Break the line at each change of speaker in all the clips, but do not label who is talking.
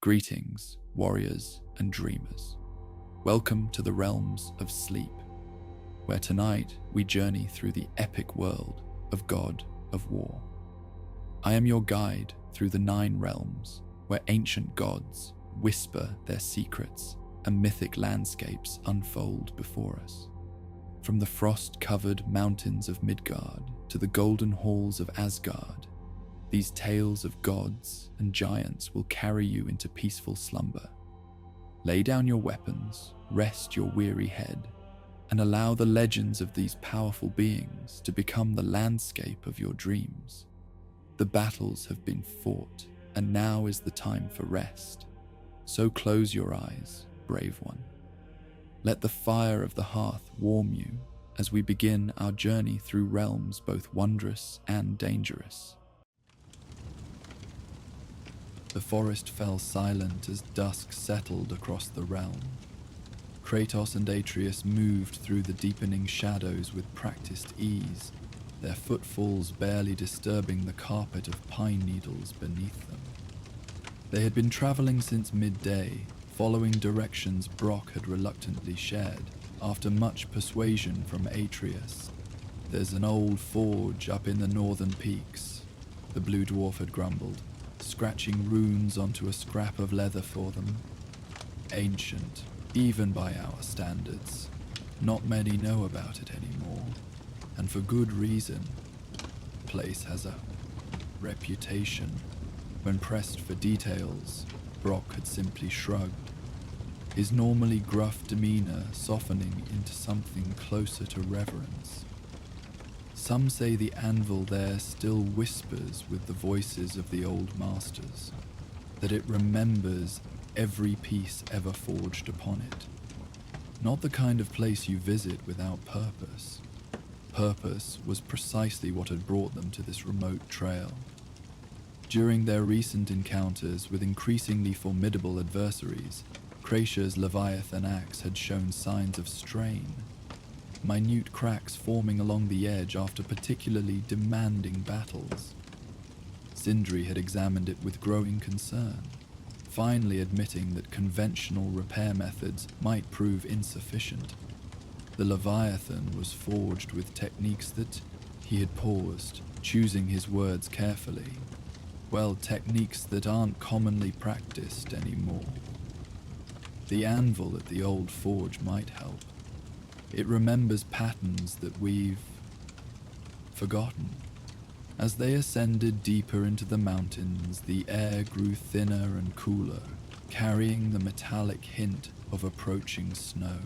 Greetings, warriors and dreamers. Welcome to the realms of sleep, where tonight we journey through the epic world of God of War. I am your guide through the 9 realms, where ancient gods whisper their secrets and mythic landscapes unfold before us. From the frost-covered mountains of Midgard to the golden halls of Asgard, these tales of gods and giants will carry you into peaceful slumber. Lay down your weapons, rest your weary head, and allow the legends of these powerful beings to become the landscape of your dreams. The battles have been fought, and now is the time for rest. So close your eyes, brave one. Let the fire of the hearth warm you as we begin our journey through realms both wondrous and dangerous. The forest fell silent as dusk settled across the realm. Kratos and Atreus moved through the deepening shadows with practiced ease, their footfalls barely disturbing the carpet of pine needles beneath them. They had been traveling since midday, following directions Brock had reluctantly shared after much persuasion from Atreus. "There's an old forge up in the northern peaks," the blue dwarf had grumbled, scratching runes onto a scrap of leather for them. "Ancient, even by our standards. Not many know about it anymore, and for good reason. Place has a reputation." When pressed for details, Brock had simply shrugged, his normally gruff demeanor softening into something closer to reverence. "Some say the anvil there still whispers with the voices of the old masters, that it remembers every piece ever forged upon it. Not the kind of place you visit without purpose. Purpose was precisely what had brought them to this remote trail. During their recent encounters with increasingly formidable adversaries, Kratia's Leviathan axe had shown signs of strain, minute cracks forming along the edge after particularly demanding battles. Sindri had examined it with growing concern, finally admitting that conventional repair methods might prove insufficient. The Leviathan was forged with techniques that, he had paused, choosing his words carefully, well, techniques that aren't commonly practiced anymore. The anvil at the old forge might help. It remembers patterns that we've forgotten. As they ascended deeper into the mountains, the air grew thinner and cooler, carrying the metallic hint of approaching snow.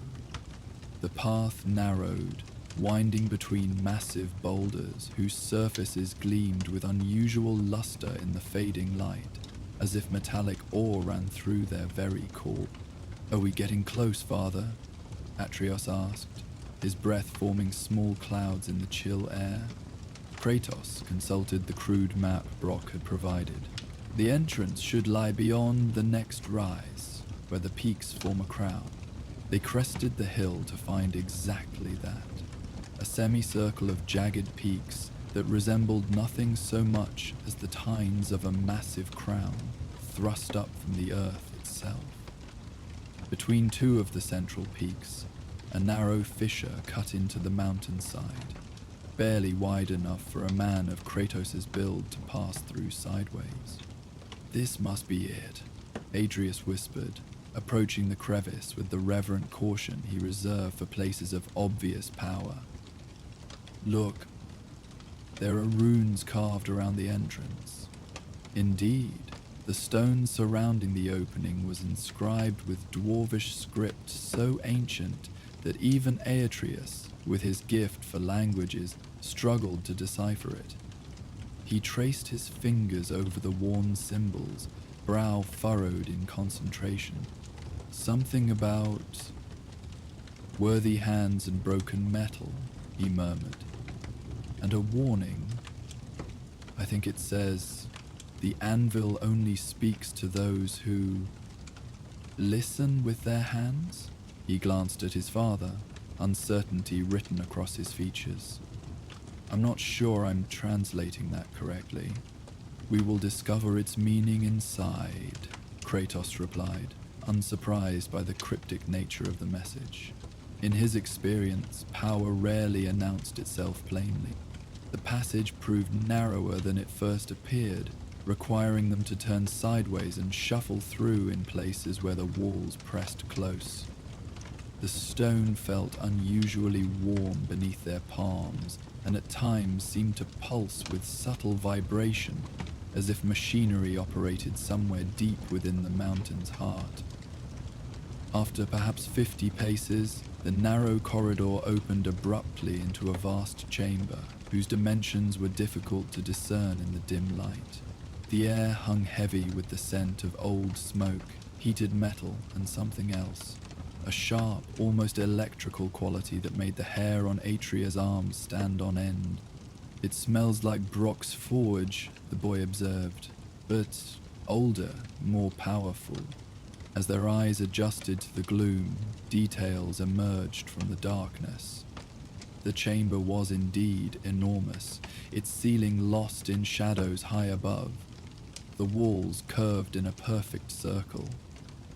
The path narrowed, winding between massive boulders whose surfaces gleamed with unusual luster in the fading light, as if metallic ore ran through their very core. "Are we getting close, father?" Atreus asked, his breath forming small clouds in the chill air. Kratos consulted the crude map Brock had provided. "The entrance should lie beyond the next rise, where the peaks form a crown." They crested the hill to find exactly that, a semicircle of jagged peaks that resembled nothing so much as the tines of a massive crown thrust up from the earth itself. Between 2 of the central peaks, a narrow fissure cut into the mountainside, barely wide enough for a man of Kratos' build to pass through sideways. "This must be it," Atreus whispered, approaching the crevice with the reverent caution he reserved for places of obvious power. "Look, there are runes carved around the entrance." Indeed, the stone surrounding the opening was inscribed with dwarvish script so ancient that even Atreus, with his gift for languages, struggled to decipher it. He traced his fingers over the worn symbols, brow furrowed in concentration. "Something about worthy hands and broken metal," he murmured. "And a warning. I think it says, 'The anvil only speaks to those who listen with their hands.'" He glanced at his father, uncertainty written across his features. "I'm not sure I'm translating that correctly. We will discover its meaning inside." Kratos replied, unsurprised by the cryptic nature of the message. In his experience, power rarely announced itself plainly. The passage proved narrower than it first appeared, requiring them to turn sideways and shuffle through in places where the walls pressed close. The stone felt unusually warm beneath their palms, and at times seemed to pulse with subtle vibration, as if machinery operated somewhere deep within the mountain's heart. After perhaps 50 paces, the narrow corridor opened abruptly into a vast chamber, whose dimensions were difficult to discern in the dim light. The air hung heavy with the scent of old smoke, heated metal, and something else. A sharp, almost electrical quality that made the hair on Atrea's arms stand on end. "It smells like Brock's forge," the boy observed, "but older, more powerful." As their eyes adjusted to the gloom, details emerged from the darkness. The chamber was indeed enormous, its ceiling lost in shadows high above. The walls curved in a perfect circle,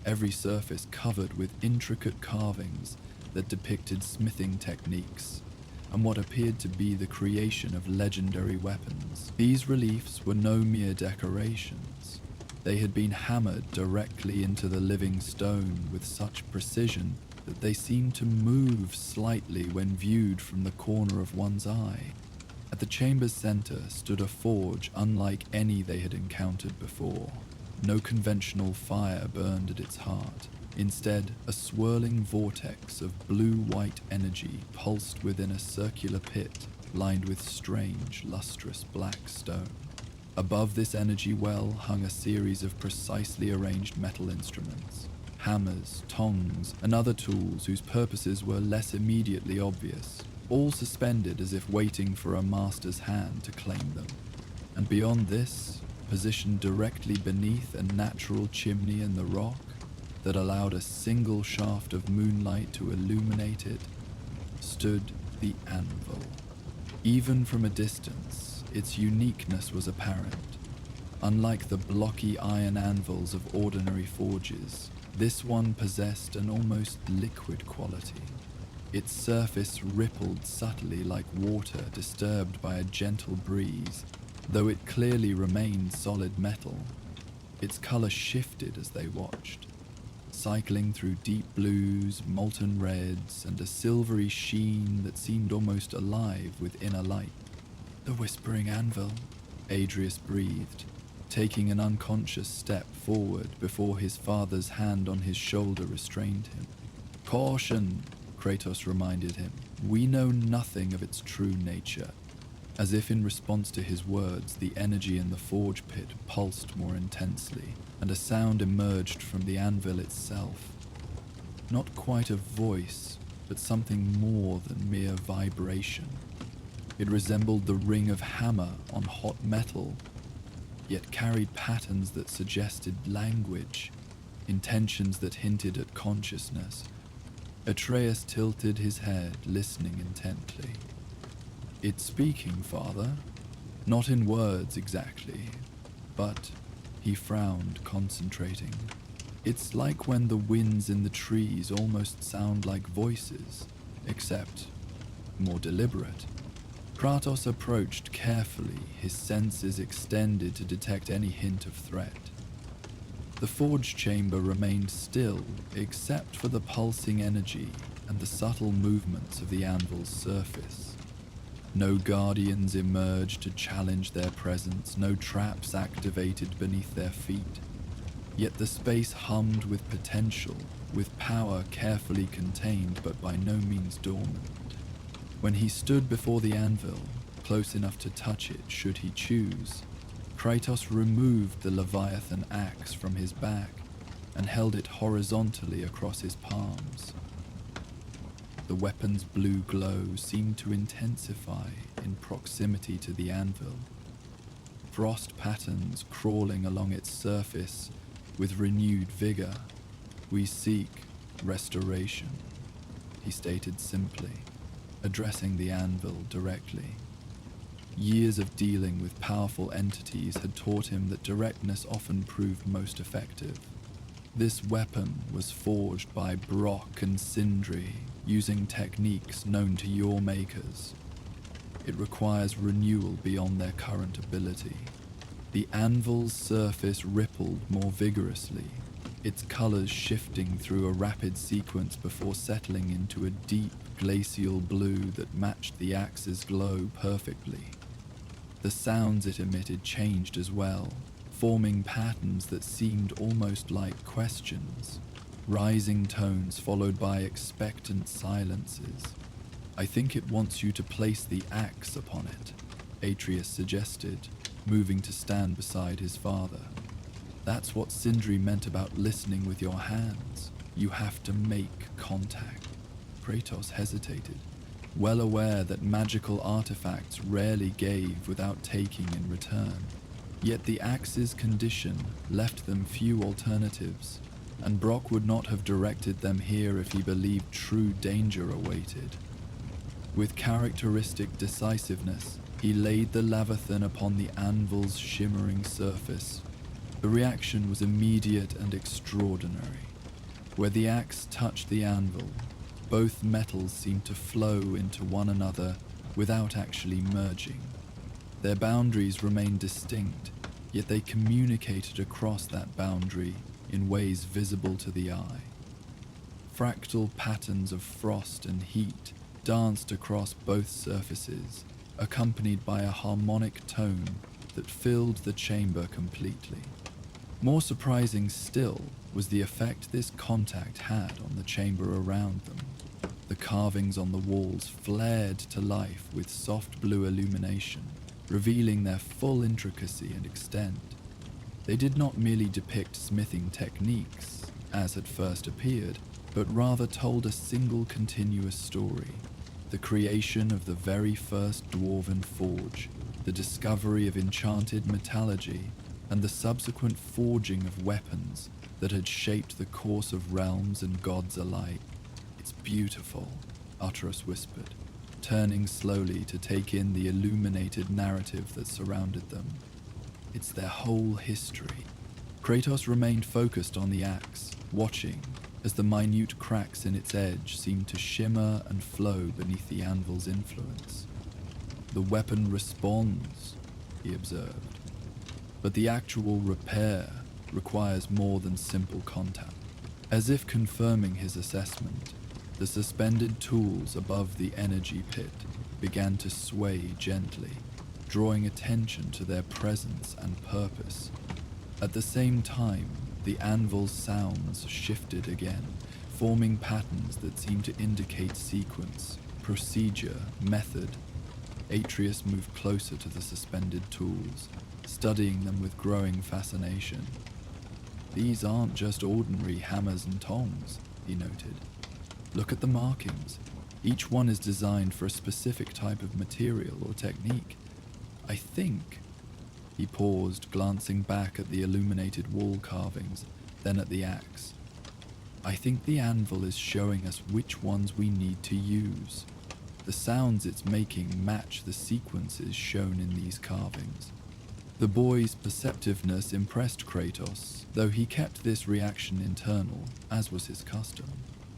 every surface covered with intricate carvings that depicted smithing techniques and what appeared to be the creation of legendary weapons. These reliefs were no mere decorations. They had been hammered directly into the living stone with such precision that they seemed to move slightly when viewed from the corner of one's eye. At the chamber's center stood a forge unlike any they had encountered before. No conventional fire burned at its heart. Instead, a swirling vortex of blue-white energy pulsed within a circular pit lined with strange, lustrous black stone. Above this energy well hung a series of precisely arranged metal instruments, hammers, tongs, and other tools whose purposes were less immediately obvious, all suspended as if waiting for a master's hand to claim them. And beyond this, positioned directly beneath a natural chimney in the rock that allowed a single shaft of moonlight to illuminate it, stood the anvil. Even from a distance, its uniqueness was apparent. Unlike the blocky iron anvils of ordinary forges, this one possessed an almost liquid quality. Its surface rippled subtly like water disturbed by a gentle breeze, though it clearly remained solid metal. Its color shifted as they watched, cycling through deep blues, molten reds, and a silvery sheen that seemed almost alive with inner light. "The Whispering Anvil," Adrius breathed, taking an unconscious step forward before his father's hand on his shoulder restrained him. "Caution," Kratos reminded him. "We know nothing of its true nature." As if in response to his words, the energy in the forge pit pulsed more intensely, and a sound emerged from the anvil itself. Not quite a voice, but something more than mere vibration. It resembled the ring of hammer on hot metal, yet carried patterns that suggested language, intentions that hinted at consciousness. Atreus tilted his head, listening intently. "It's speaking, father. Not in words exactly, but," he frowned, concentrating, "it's like when the winds in the trees almost sound like voices, except more deliberate." Kratos approached carefully, his senses extended to detect any hint of threat. The forge chamber remained still, except for the pulsing energy and the subtle movements of the anvil's surface. No guardians emerged to challenge their presence, no traps activated beneath their feet. Yet the space hummed with potential, with power carefully contained but by no means dormant. When he stood before the anvil, close enough to touch it should he choose, Kratos removed the Leviathan axe from his back and held it horizontally across his palms. The weapon's blue glow seemed to intensify in proximity to the anvil, frost patterns crawling along its surface with renewed vigor. "We seek restoration," he stated simply, addressing the anvil directly. Years of dealing with powerful entities had taught him that directness often proved most effective. This weapon was forged by Brock and Sindri using techniques known to your makers. It requires renewal beyond their current ability. The anvil's surface rippled more vigorously, its colors shifting through a rapid sequence before settling into a deep glacial blue that matched the axe's glow perfectly. The sounds it emitted changed as well, forming patterns that seemed almost like questions, rising tones followed by expectant silences. "I think it wants you to place the axe upon it," Atreus suggested, moving to stand beside his father. "That's what Sindri meant about listening with your hands. You have to make contact." Kratos hesitated, well aware that magical artifacts rarely gave without taking in return. Yet the axe's condition left them few alternatives, and Brock would not have directed them here if he believed true danger awaited. With characteristic decisiveness, he laid the lavathan upon the anvil's shimmering surface. The reaction was immediate and extraordinary. Where the axe touched the anvil, both metals seemed to flow into one another without actually merging. Their boundaries remained distinct, yet they communicated across that boundary in ways visible to the eye. Fractal patterns of frost and heat danced across both surfaces, accompanied by a harmonic tone that filled the chamber completely. More surprising still was the effect this contact had on the chamber around them. The carvings on the walls flared to life with soft blue illumination, revealing their full intricacy and extent. They did not merely depict smithing techniques, as had first appeared, but rather told a single continuous story: the creation of the very first Dwarven forge, the discovery of enchanted metallurgy, and the subsequent forging of weapons that had shaped the course of realms and gods alike. "It's beautiful," Atreus whispered, turning slowly to take in the illuminated narrative that surrounded them. "It's their whole history." Kratos remained focused on the axe, watching as the minute cracks in its edge seemed to shimmer and flow beneath the anvil's influence. "The weapon responds," he observed, "but the actual repair requires more than simple contact." As if confirming his assessment, the suspended tools above the energy pit began to sway gently, drawing attention to their presence and purpose. At the same time, the anvil's sounds shifted again, forming patterns that seemed to indicate sequence, procedure, method. Atreus moved closer to the suspended tools, studying them with growing fascination. "These aren't just ordinary hammers and tongs," he noted. "Look at the markings. Each one is designed for a specific type of material or technique. I think..." He paused, glancing back at the illuminated wall carvings, then at the axe. "I think the anvil is showing us which ones we need to use. The sounds it's making match the sequences shown in these carvings." The boy's perceptiveness impressed Kratos, though he kept this reaction internal, as was his custom.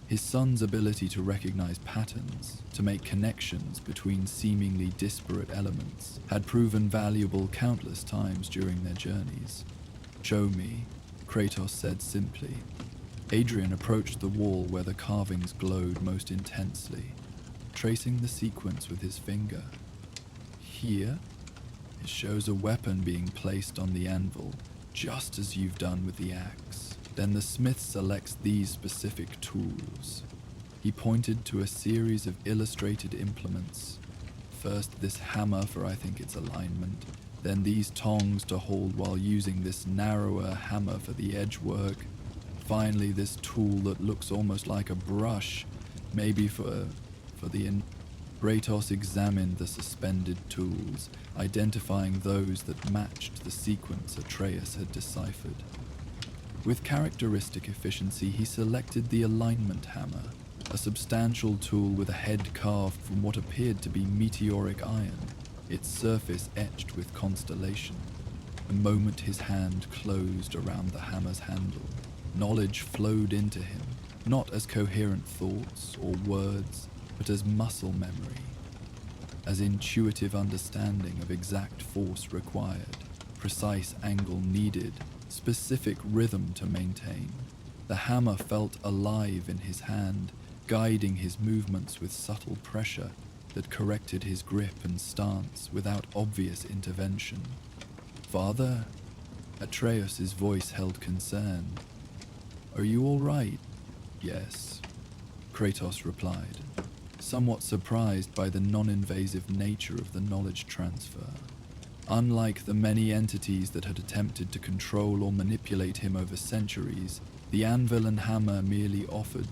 His son's ability to recognize patterns, to make connections between seemingly disparate elements, had proven valuable countless times during their journeys. "Show me," Kratos said simply. Adrian approached the wall where the carvings glowed most intensely, tracing the sequence with his finger. "Here? It shows a weapon being placed on the anvil, just as you've done with the axe. Then the smith selects these specific tools." He pointed to a series of illustrated implements. "First this hammer for I think its alignment, then these tongs to hold while using this narrower hammer for the edge work. Finally this tool that looks almost like a brush, maybe for the Kratos examined the suspended tools, identifying those that matched the sequence Atreus had deciphered. With characteristic efficiency, he selected the alignment hammer, a substantial tool with a head carved from what appeared to be meteoric iron, its surface etched with constellation. A moment his hand closed around the hammer's handle. Knowledge flowed into him, not as coherent thoughts or words, but as muscle memory, as intuitive understanding of exact force required, precise angle needed, specific rhythm to maintain. The hammer felt alive in his hand, guiding his movements with subtle pressure that corrected his grip and stance without obvious intervention. "Father?" Atreus' voice held concern. "Are you all right?" "Yes," Kratos replied, somewhat surprised by the non-invasive nature of the knowledge transfer. Unlike the many entities that had attempted to control or manipulate him over centuries, the anvil and hammer merely offered,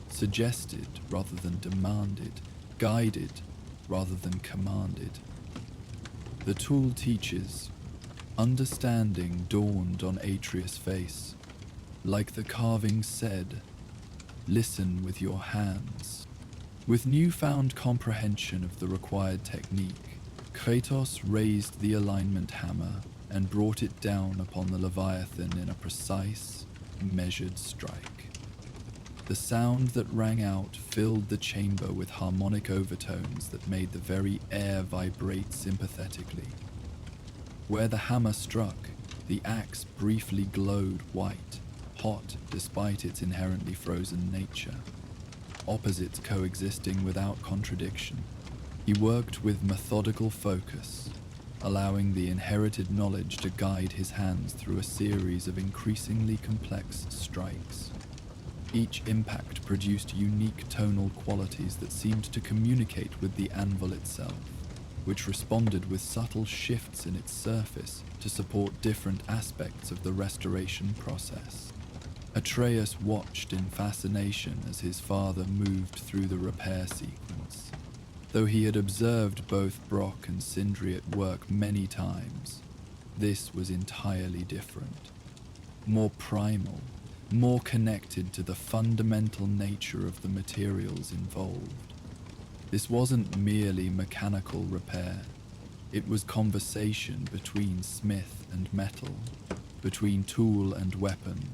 suggested rather than demanded, guided rather than commanded. The tool teaches. Understanding dawned on Atreus' face. Like the carving said, "Listen with your hands." With newfound comprehension of the required technique, Kratos raised the alignment hammer and brought it down upon the Leviathan in a precise, measured strike. The sound that rang out filled the chamber with harmonic overtones that made the very air vibrate sympathetically. Where the hammer struck, the axe briefly glowed white, hot despite its inherently frozen nature. Opposites coexisting without contradiction, he worked with methodical focus, allowing the inherited knowledge to guide his hands through a series of increasingly complex strikes. Each impact produced unique tonal qualities that seemed to communicate with the anvil itself, which responded with subtle shifts in its surface to support different aspects of the restoration process. Atreus watched in fascination as his father moved through the repair sequence. Though he had observed both Brock and Sindri at work many times, this was entirely different. More primal, more connected to the fundamental nature of the materials involved. This wasn't merely mechanical repair. It was conversation between smith and metal, between tool and weapon,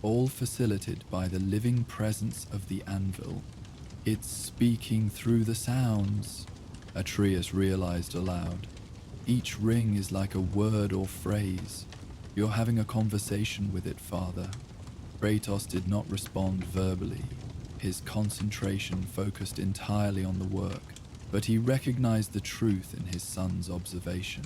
all facilitated by the living presence of the anvil. "It's speaking through the sounds," Atreus realized aloud. "Each ring is like a word or phrase. You're having a conversation with it, father." Kratos did not respond verbally. His concentration focused entirely on the work, but he recognized the truth in his son's observation.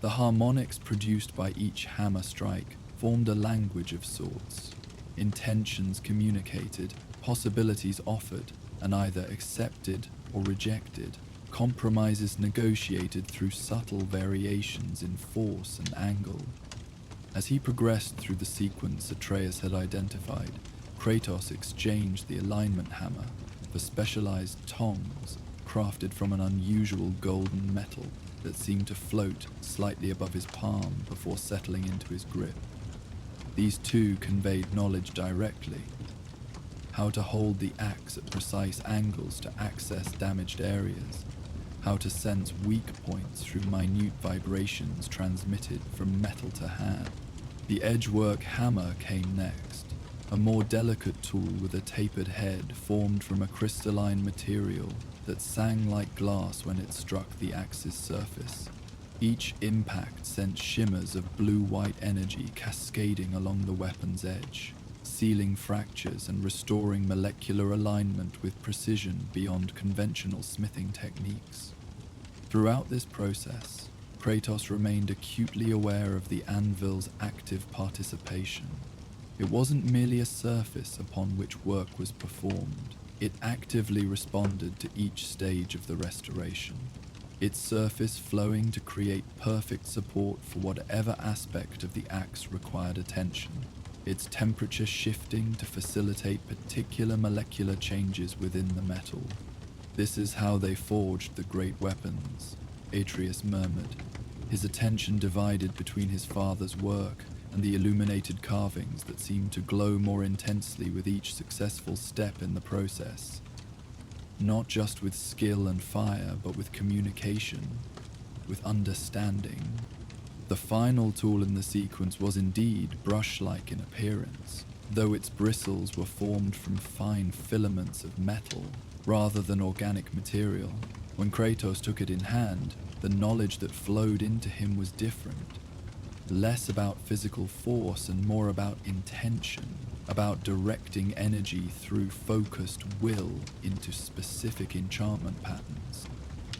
The harmonics produced by each hammer strike formed a language of sorts. Intentions communicated, possibilities offered, and either accepted or rejected. Compromises negotiated through subtle variations in force and angle. As he progressed through the sequence Atreus had identified, Kratos exchanged the alignment hammer for specialized tongs crafted from an unusual golden metal that seemed to float slightly above his palm before settling into his grip. These two conveyed knowledge directly. How to hold the axe at precise angles to access damaged areas. How to sense weak points through minute vibrations transmitted from metal to hand. The edgework hammer came next, a more delicate tool with a tapered head formed from a crystalline material that sang like glass when it struck the axe's surface. Each impact sent shimmers of blue-white energy cascading along the weapon's edge, sealing fractures and restoring molecular alignment with precision beyond conventional smithing techniques. Throughout this process, Kratos remained acutely aware of the anvil's active participation. It wasn't merely a surface upon which work was performed. It actively responded to each stage of the restoration, its surface flowing to create perfect support for whatever aspect of the axe required attention, its temperature shifting to facilitate particular molecular changes within the metal. "This is how they forged the great weapons," Atreus murmured, his attention divided between his father's work and the illuminated carvings that seemed to glow more intensely with each successful step in the process. Not just with skill and fire, but with communication, with understanding. The final tool in the sequence was indeed brush-like in appearance, though its bristles were formed from fine filaments of metal rather than organic material. When Kratos took it in hand, the knowledge that flowed into him was different. Less about physical force and more about intention, about directing energy through focused will into specific enchantment patterns.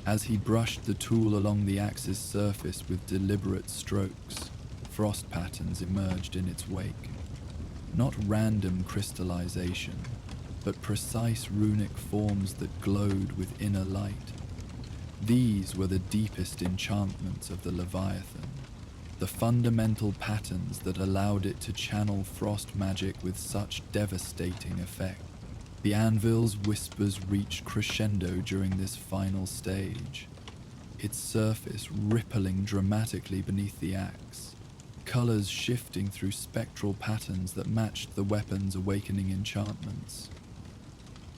As he brushed the tool along the axe's surface with deliberate strokes, frost patterns emerged in its wake. Not random crystallization, but precise runic forms that glowed with inner light. These were the deepest enchantments of the Leviathan, the fundamental patterns that allowed it to channel frost magic with such devastating effect. The anvil's whispers reached crescendo during this final stage, its surface rippling dramatically beneath the axe, colors shifting through spectral patterns that matched the weapon's awakening enchantments.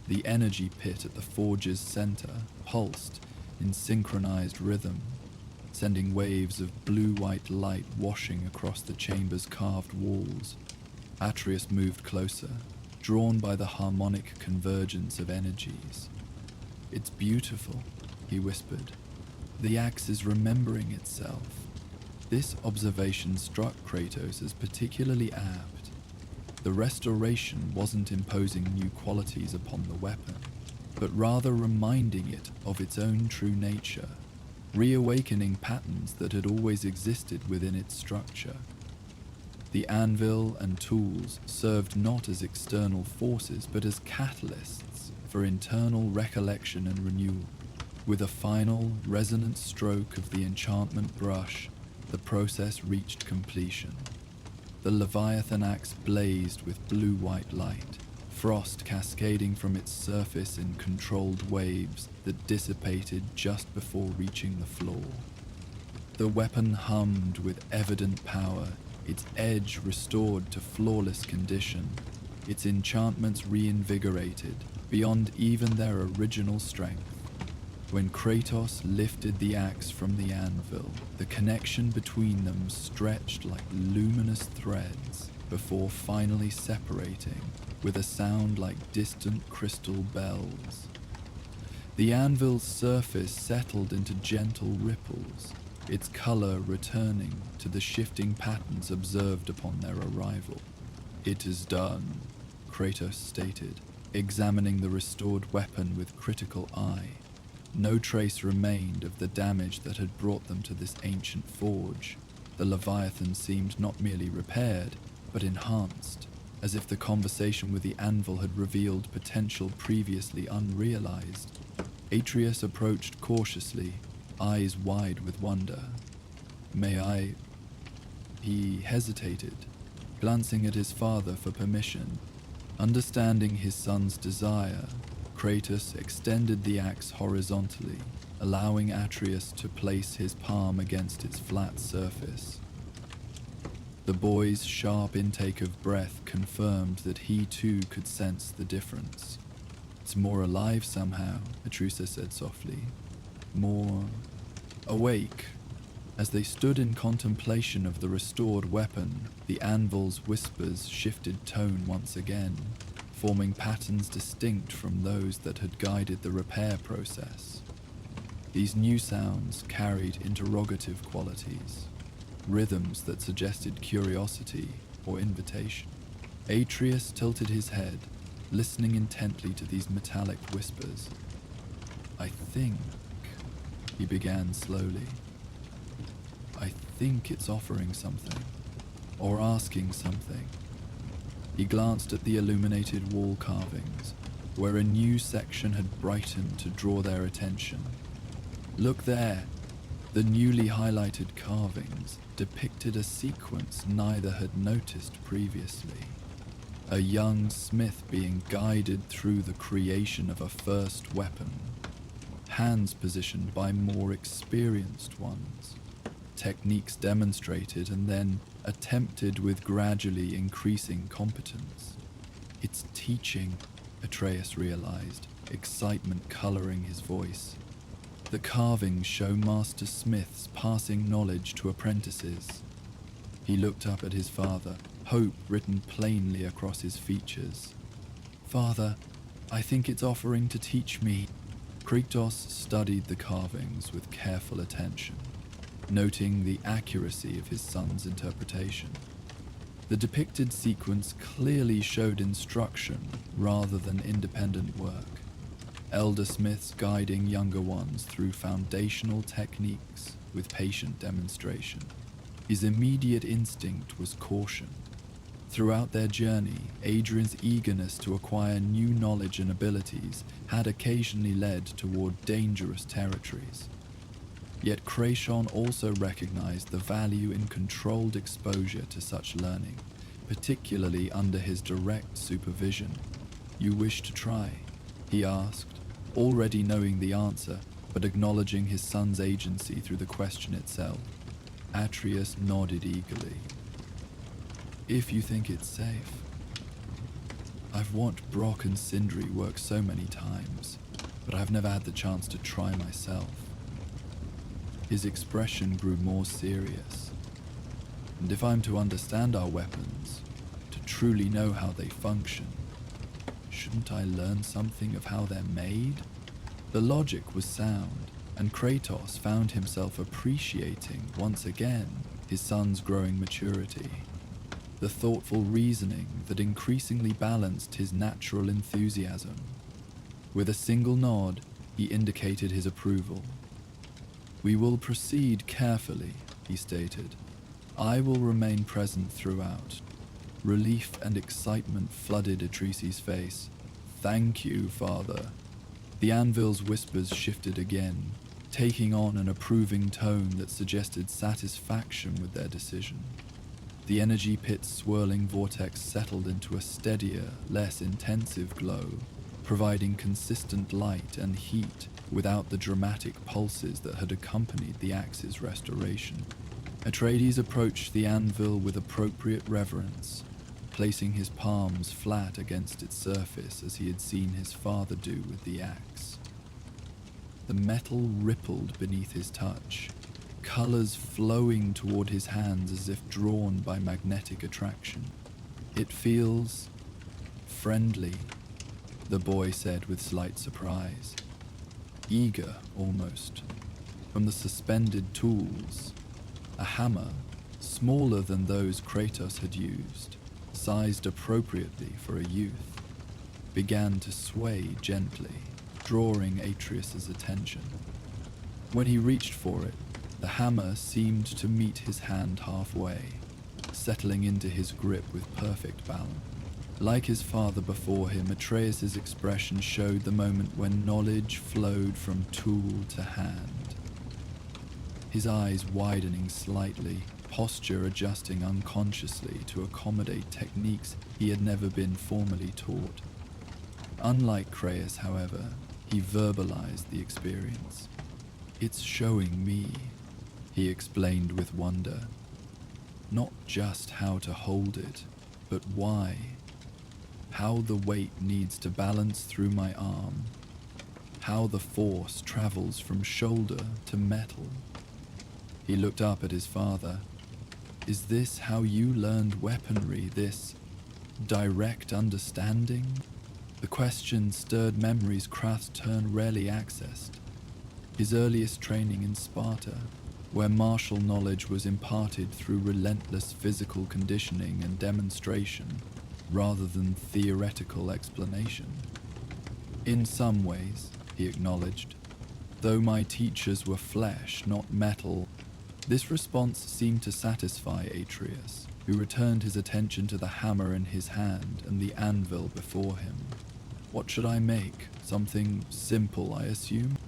The energy pit at the forge's center pulsed in synchronized rhythm, sending waves of blue-white light washing across the chamber's carved walls. Atreus moved closer, drawn by the harmonic convergence of energies. "It's beautiful," he whispered. "The axe is remembering itself." This observation struck Kratos as particularly apt. The restoration wasn't imposing new qualities upon the weapon, but rather reminding it of its own true nature, reawakening patterns that had always existed within its structure. The anvil and tools served not as external forces, but as catalysts for internal recollection and renewal. With a final, resonant stroke of the enchantment brush, the process reached completion. The Leviathan axe blazed with blue-white light, frost cascading from its surface in controlled waves that dissipated just before reaching the floor. The weapon hummed with evident power, its edge restored to flawless condition, its enchantments reinvigorated beyond even their original strength. When Kratos lifted the axe from the anvil, the connection between them stretched like luminous threads before finally separating with a sound like distant crystal bells. The anvil's surface settled into gentle ripples, its color returning to the shifting patterns observed upon their arrival. "It is done," Kratos stated, examining the restored weapon with critical eye. No trace remained of the damage that had brought them to this ancient forge. The Leviathan seemed not merely repaired, but enhanced, as if the conversation with the anvil had revealed potential previously unrealized. Atreus approached cautiously, eyes wide with wonder. "May I?" He hesitated, glancing at his father for permission. Understanding his son's desire, Kratos extended the axe horizontally, allowing Atreus to place his palm against its flat surface. The boy's sharp intake of breath confirmed that he too could sense the difference. "It's more alive somehow," Atreus said softly. "More awake." As they stood in contemplation of the restored weapon, the anvil's whispers shifted tone once again, forming patterns distinct from those that had guided the repair process. These new sounds carried interrogative qualities, rhythms that suggested curiosity or invitation. Atreus tilted his head, listening intently to these metallic whispers. "I think," he began slowly, "I think it's offering something, or asking something." He glanced at the illuminated wall carvings, where a new section had brightened to draw their attention. "Look there!" The newly highlighted carvings depicted a sequence neither had noticed previously. A young smith being guided through the creation of a first weapon, hands positioned by more experienced ones, techniques demonstrated and then attempted with gradually increasing competence. "It's teaching," Atreus realized, excitement coloring his voice. The carvings show master smiths passing knowledge to apprentices. He looked up at his father, hope written plainly across his features. Father, I think it's offering to teach me. Kratos studied the carvings with careful attention, noting the accuracy of his son's interpretation. The depicted sequence clearly showed instruction rather than independent work, elder smiths guiding younger ones through foundational techniques with patient demonstration. His immediate instinct was caution. Throughout their journey, Adrian's eagerness to acquire new knowledge and abilities had occasionally led toward dangerous territories. Yet Kratos also recognized the value in controlled exposure to such learning, particularly under his direct supervision. "You wish to try?" he asked, already knowing the answer, but acknowledging his son's agency through the question itself. Atreus nodded eagerly. "If you think it's safe. I've watched Brock and Sindri work so many times, but I've never had the chance to try myself." His expression grew more serious. "And if I'm to understand our weapons, to truly know how they function, shouldn't I learn something of how they're made?" The logic was sound, and Kratos found himself appreciating, once again, his son's growing maturity. The thoughtful reasoning that increasingly balanced his natural enthusiasm. With a single nod, he indicated his approval. "We will proceed carefully," he stated. "I will remain present throughout." Relief and excitement flooded Atreus' face. "Thank you, father." The anvil's whispers shifted again, taking on an approving tone that suggested satisfaction with their decision. The energy pit's swirling vortex settled into a steadier, less intensive glow, providing consistent light and heat without the dramatic pulses that had accompanied the axe's restoration. Atreides approached the anvil with appropriate reverence, placing his palms flat against its surface as he had seen his father do with the axe. The metal rippled beneath his touch, colors flowing toward his hands as if drawn by magnetic attraction. "It feels friendly," the boy said with slight surprise. Eager, almost. From the suspended tools, a hammer, smaller than those Kratos had used, sized appropriately for a youth, began to sway gently, drawing Atreus' attention. When he reached for it, the hammer seemed to meet his hand halfway, settling into his grip with perfect balance. Like his father before him, Atreus' expression showed the moment when knowledge flowed from tool to hand. His eyes widening slightly, posture adjusting unconsciously to accommodate techniques he had never been formally taught. Unlike Kratos, however, he verbalized the experience. "It's showing me," he explained with wonder. "Not just how to hold it, but why. How the weight needs to balance through my arm. How the force travels from shoulder to metal." He looked up at his father. "Is this how you learned weaponry, this direct understanding?" The question stirred memories Kratos rarely accessed. His earliest training in Sparta, where martial knowledge was imparted through relentless physical conditioning and demonstration, rather than theoretical explanation. "In some ways," he acknowledged, "though my teachers were flesh, not metal." This response seemed to satisfy Atreus, who returned his attention to the hammer in his hand and the anvil before him. "What should I make? Something simple, I assume?"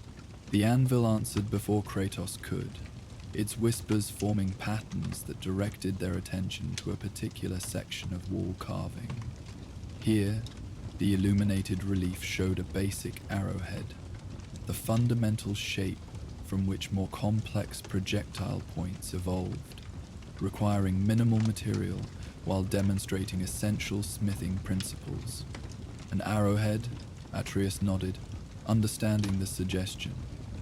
The anvil answered before Kratos could, its whispers forming patterns that directed their attention to a particular section of wall carving. Here, the illuminated relief showed a basic arrowhead, the fundamental shape from which more complex projectile points evolved, requiring minimal material while demonstrating essential smithing principles. "An arrowhead?" Atreus nodded, understanding the suggestion.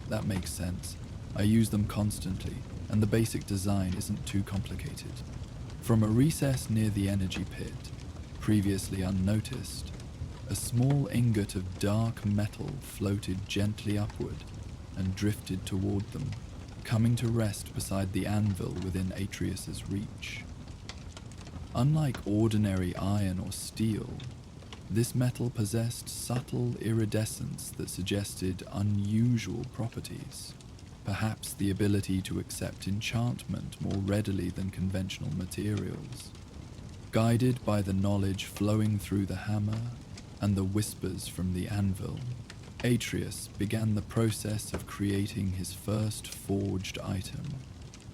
That makes sense. I use them constantly, and the basic design isn't too complicated. From a recess near the energy pit, previously unnoticed, a small ingot of dark metal floated gently upward and drifted toward them, coming to rest beside the anvil within Atreus's reach. Unlike ordinary iron or steel, this metal possessed subtle iridescence that suggested unusual properties, perhaps the ability to accept enchantment more readily than conventional materials. Guided by the knowledge flowing through the hammer and the whispers from the anvil, Atreus began the process of creating his first forged item.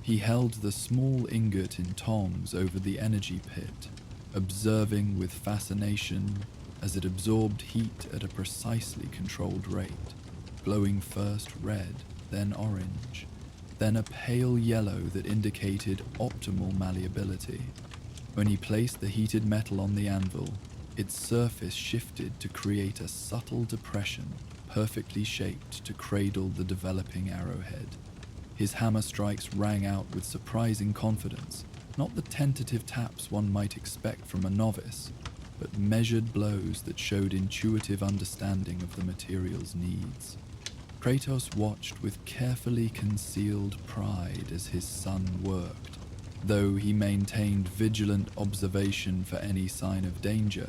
He held the small ingot in tongs over the energy pit, observing with fascination as it absorbed heat at a precisely controlled rate, glowing first red, then orange, then a pale yellow that indicated optimal malleability. When he placed the heated metal on the anvil, its surface shifted to create a subtle depression, perfectly shaped to cradle the developing arrowhead. His hammer strikes rang out with surprising confidence, not the tentative taps one might expect from a novice, but measured blows that showed intuitive understanding of the material's needs. Kratos watched with carefully concealed pride as his son worked. Though he maintained vigilant observation for any sign of danger,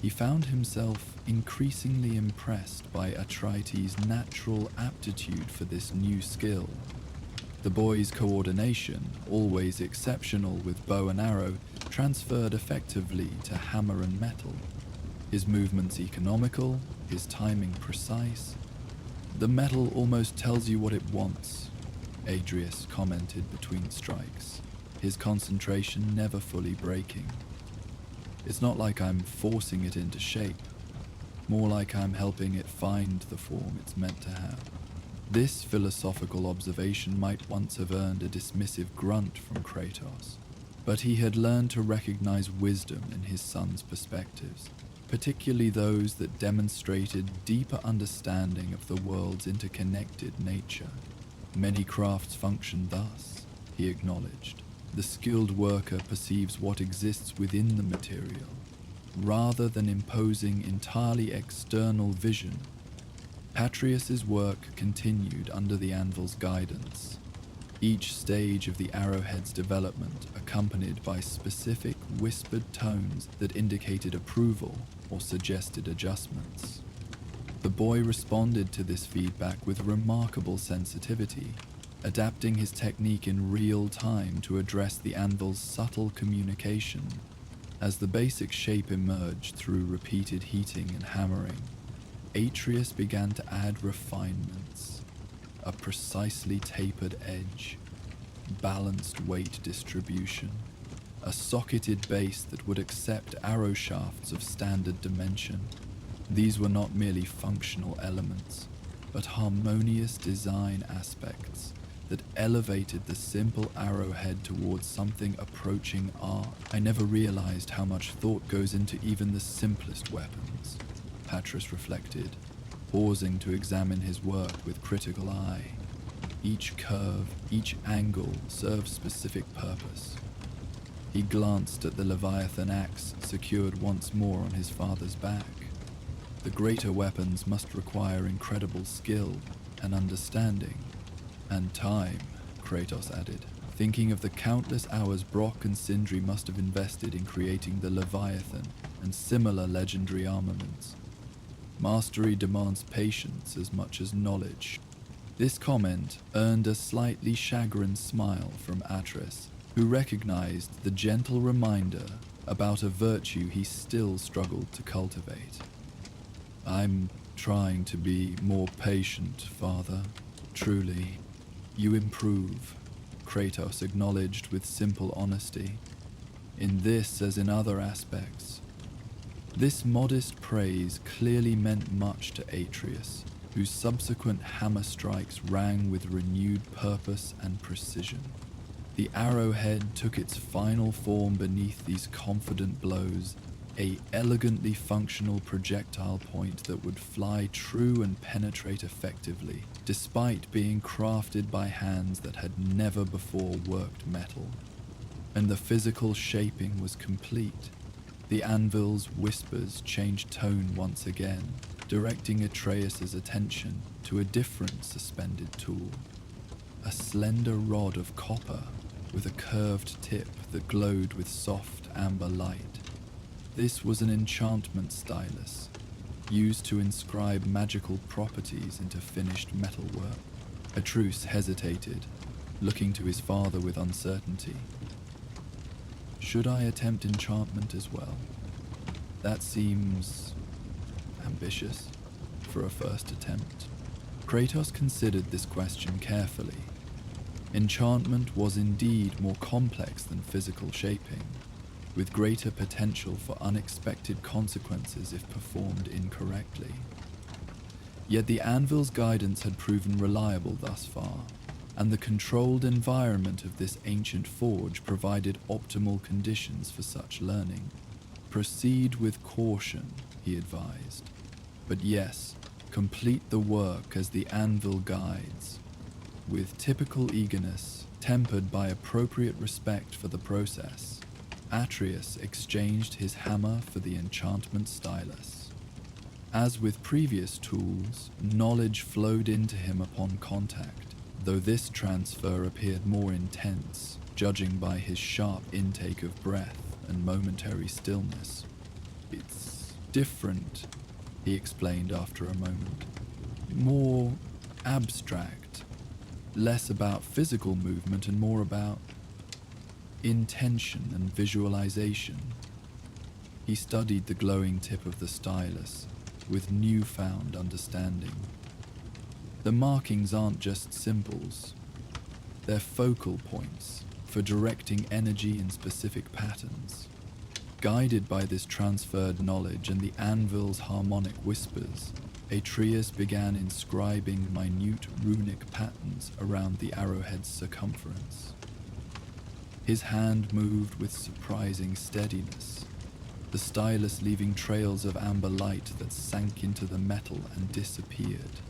he found himself increasingly impressed by Atrites' natural aptitude for this new skill. The boy's coordination, always exceptional with bow and arrow, transferred effectively to hammer and metal. His movements economical, his timing precise. "The metal almost tells you what it wants," Atreus commented between strikes, his concentration never fully breaking. "It's not like I'm forcing it into shape, more like I'm helping it find the form it's meant to have." This philosophical observation might once have earned a dismissive grunt from Kratos, but he had learned to recognize wisdom in his son's perspectives, particularly those that demonstrated deeper understanding of the world's interconnected nature. "Many crafts function thus," he acknowledged. "The skilled worker perceives what exists within the material, rather than imposing entirely external vision." Atreus's work continued under the anvil's guidance, each stage of the arrowhead's development accompanied by specific whispered tones that indicated approval or suggested adjustments. The boy responded to this feedback with remarkable sensitivity, adapting his technique in real time to address the anvil's subtle communication. As the basic shape emerged through repeated heating and hammering, Atreus began to add refinements: a precisely tapered edge, balanced weight distribution, a socketed base that would accept arrow shafts of standard dimension. These were not merely functional elements, but harmonious design aspects that elevated the simple arrowhead towards something approaching art. "I never realized how much thought goes into even the simplest weapons," Atreus reflected, pausing to examine his work with critical eye. Each curve, each angle served specific purpose. He glanced at the Leviathan axe secured once more on his father's back. "The greater weapons must require incredible skill and understanding. And time," Kratos added, thinking of the countless hours Brock and Sindri must have invested in creating the Leviathan and similar legendary armaments. "Mastery demands patience as much as knowledge." This comment earned a slightly chagrined smile from Atreus, who recognized the gentle reminder about a virtue he still struggled to cultivate. "I'm trying to be more patient, Father. Truly, you improve," Kratos acknowledged with simple honesty. "In this as in other aspects." This modest praise clearly meant much to Atreus, whose subsequent hammer strikes rang with renewed purpose and precision. The arrowhead took its final form beneath these confident blows, a elegantly functional projectile point that would fly true and penetrate effectively, despite being crafted by hands that had never before worked metal. And the physical shaping was complete. The anvil's whispers changed tone once again, directing Atreus's attention to a different suspended tool. A slender rod of copper with a curved tip that glowed with soft amber light. This was an enchantment stylus, used to inscribe magical properties into finished metalwork. Atreus hesitated, looking to his father with uncertainty. Should I attempt enchantment as well? That seems ambitious for a first attempt. Kratos considered this question carefully. Enchantment was indeed more complex than physical shaping, with greater potential for unexpected consequences if performed incorrectly. Yet the anvil's guidance had proven reliable thus far, and the controlled environment of this ancient forge provided optimal conditions for such learning. Proceed with caution, he advised. But yes, complete the work as the anvil guides. With typical eagerness, tempered by appropriate respect for the process, Atreus exchanged his hammer for the enchantment stylus. As with previous tools, knowledge flowed into him upon contact, though this transfer appeared more intense, judging by his sharp intake of breath and momentary stillness. It's different, he explained after a moment. More abstract, less about physical movement and more about intention and visualization. He studied the glowing tip of the stylus with newfound understanding. The markings aren't just symbols, they're focal points for directing energy in specific patterns. Guided by this transferred knowledge and the anvil's harmonic whispers, Atreus began inscribing minute runic patterns around the arrowhead's circumference. His hand moved with surprising steadiness, the stylus leaving trails of amber light that sank into the metal and disappeared,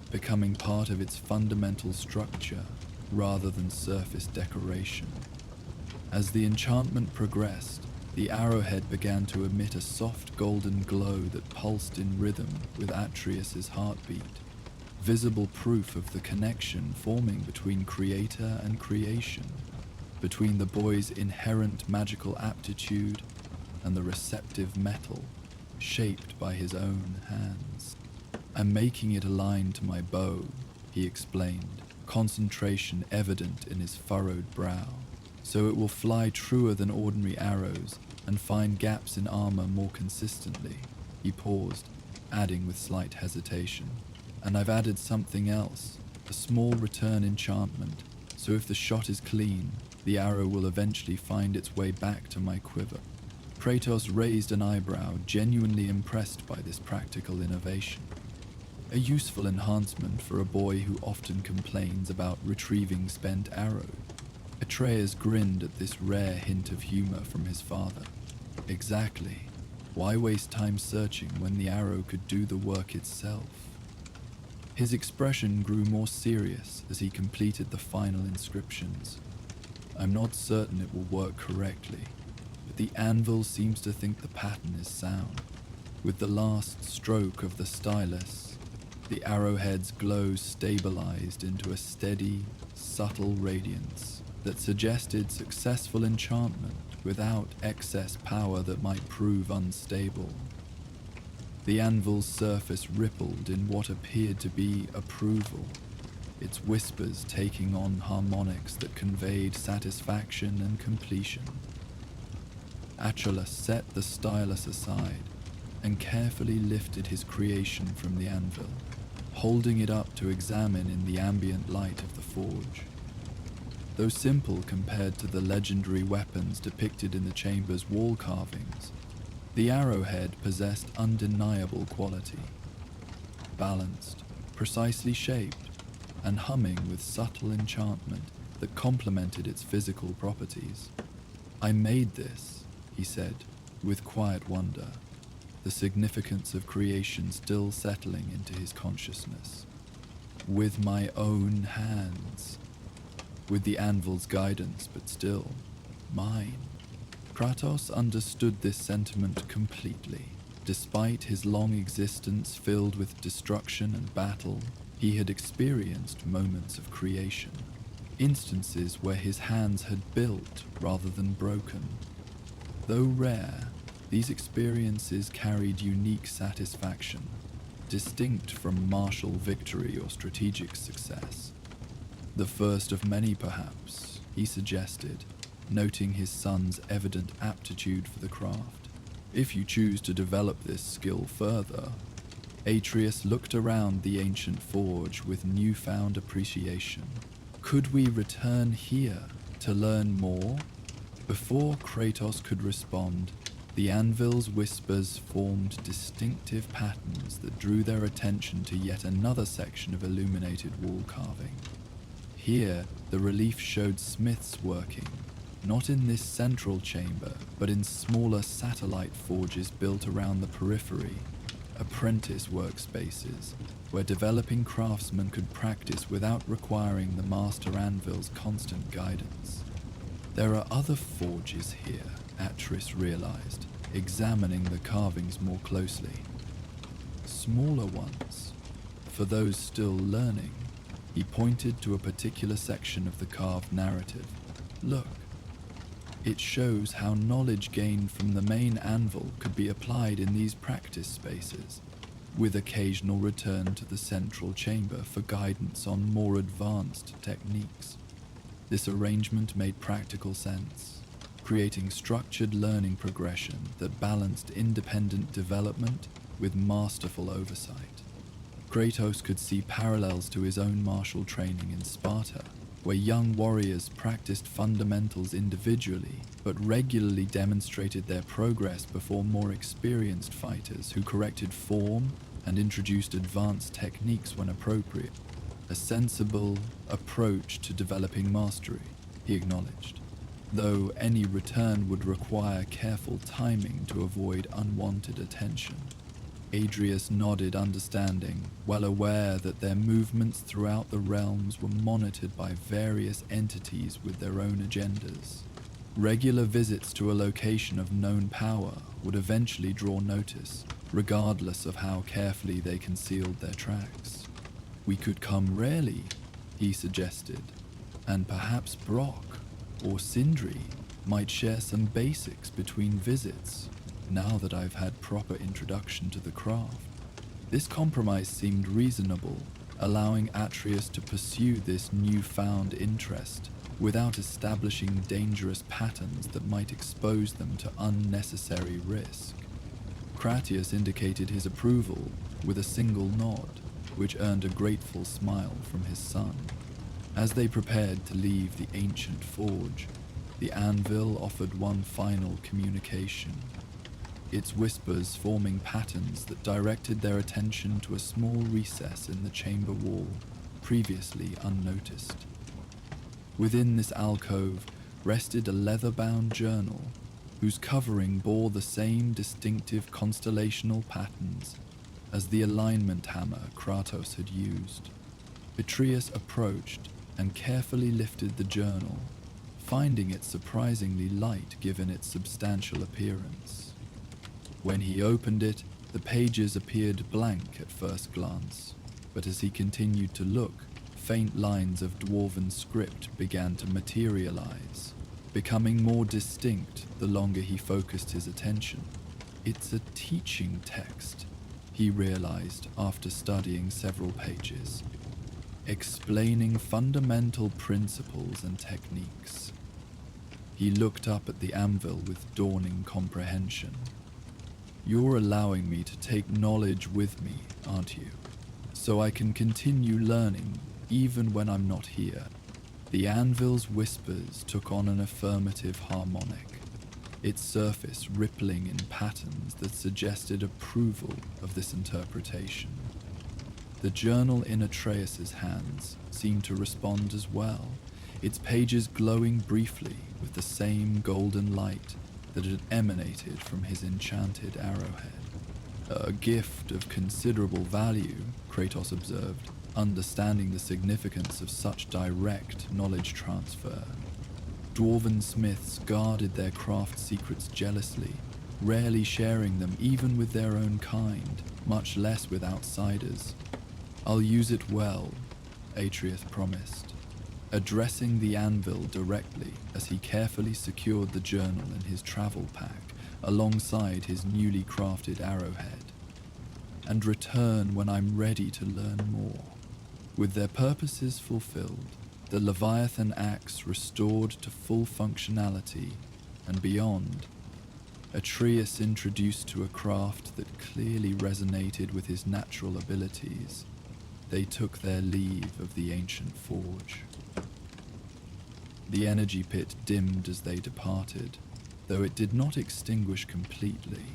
becoming part of its fundamental structure rather than surface decoration. As the enchantment progressed, the arrowhead began to emit a soft golden glow that pulsed in rhythm with Atreus's heartbeat, visible proof of the connection forming between creator and creation, between the boy's inherent magical aptitude and the receptive metal shaped by his own hands. "I'm making it align to my bow," he explained, concentration evident in his furrowed brow, "so it will fly truer than ordinary arrows and find gaps in armor more consistently." He paused, adding with slight hesitation, "And I've added something else, a small return enchantment, so if the shot is clean, the arrow will eventually find its way back to my quiver." Kratos raised an eyebrow, genuinely impressed by this practical innovation. A useful enhancement for a boy who often complains about retrieving spent arrows. Atreus grinned at this rare hint of humor from his father. Exactly. Why waste time searching when the arrow could do the work itself? His expression grew more serious as he completed the final inscriptions. "I'm not certain it will work correctly, but the anvil seems to think the pattern is sound." With the last stroke of the stylus, the arrowhead's glow stabilized into a steady, subtle radiance that suggested successful enchantment without excess power that might prove unstable. The anvil's surface rippled in what appeared to be approval, its whispers taking on harmonics that conveyed satisfaction and completion. Atreus set the stylus aside and carefully lifted his creation from the anvil, holding it up to examine in the ambient light of the forge. Though simple compared to the legendary weapons depicted in the chamber's wall carvings, the arrowhead possessed undeniable quality. Balanced, precisely shaped, and humming with subtle enchantment that complemented its physical properties. "I made this," he said, with quiet wonder, the significance of creation still settling into his consciousness. With my own hands. With the anvil's guidance, but still mine. Kratos understood this sentiment completely. Despite his long existence filled with destruction and battle, he had experienced moments of creation, instances where his hands had built rather than broken. Though rare, these experiences carried unique satisfaction, distinct from martial victory or strategic success. The first of many, perhaps, he suggested, noting his son's evident aptitude for the craft. If you choose to develop this skill further. Atreus looked around the ancient forge with newfound appreciation. Could we return here to learn more? Before Kratos could respond, the anvil's whispers formed distinctive patterns that drew their attention to yet another section of illuminated wall carving. Here, the relief showed smiths working, not in this central chamber, but in smaller satellite forges built around the periphery, apprentice workspaces, where developing craftsmen could practice without requiring the master anvil's constant guidance. There are other forges here, Atreus realized, examining the carvings more closely. Smaller ones, for those still learning. He pointed to a particular section of the carved narrative. Look. It shows how knowledge gained from the main anvil could be applied in these practice spaces, with occasional return to the central chamber for guidance on more advanced techniques. This arrangement made practical sense, creating structured learning progression that balanced independent development with masterful oversight. Kratos could see parallels to his own martial training in Sparta, where young warriors practiced fundamentals individually, but regularly demonstrated their progress before more experienced fighters who corrected form and introduced advanced techniques when appropriate. A sensible approach to developing mastery, he acknowledged, though any return would require careful timing to avoid unwanted attention. Atreus nodded understanding, well aware that their movements throughout the realms were monitored by various entities with their own agendas. Regular visits to a location of known power would eventually draw notice, regardless of how carefully they concealed their tracks. We could come rarely, he suggested, and perhaps Brock or Sindri might share some basics between visits. Now that I've had proper introduction to the craft. This compromise seemed reasonable, allowing Atreus to pursue this newfound interest without establishing dangerous patterns that might expose them to unnecessary risk. Kratos indicated his approval with a single nod, which earned a grateful smile from his son. As they prepared to leave the ancient forge, the anvil offered one final communication. Its whispers forming patterns that directed their attention to a small recess in the chamber wall, previously unnoticed. Within this alcove rested a leather-bound journal, whose covering bore the same distinctive constellational patterns as the alignment hammer Kratos had used. Atreus approached and carefully lifted the journal, finding it surprisingly light given its substantial appearance. When he opened it, the pages appeared blank at first glance, but as he continued to look, faint lines of Dwarven script began to materialize, becoming more distinct the longer he focused his attention. It's a teaching text, he realized after studying several pages, explaining fundamental principles and techniques. He looked up at the anvil with dawning comprehension. You're allowing me to take knowledge with me, aren't you? So I can continue learning even when I'm not here. The anvil's whispers took on an affirmative harmonic, its surface rippling in patterns that suggested approval of this interpretation. The journal in Atreus's hands seemed to respond as well, its pages glowing briefly with the same golden light that had emanated from his enchanted arrowhead. A gift of considerable value, Kratos observed, understanding the significance of such direct knowledge transfer. Dwarven smiths guarded their craft secrets jealously, rarely sharing them even with their own kind, much less with outsiders. "I'll use it well," Atreus promised, addressing the anvil directly as he carefully secured the journal in his travel pack alongside his newly crafted arrowhead. "And return when I'm ready to learn more." With their purposes fulfilled, the Leviathan axe restored to full functionality, and beyond, Atreus introduced to a craft that clearly resonated with his natural abilities, they took their leave of the ancient forge. The energy pit dimmed as they departed, though it did not extinguish completely,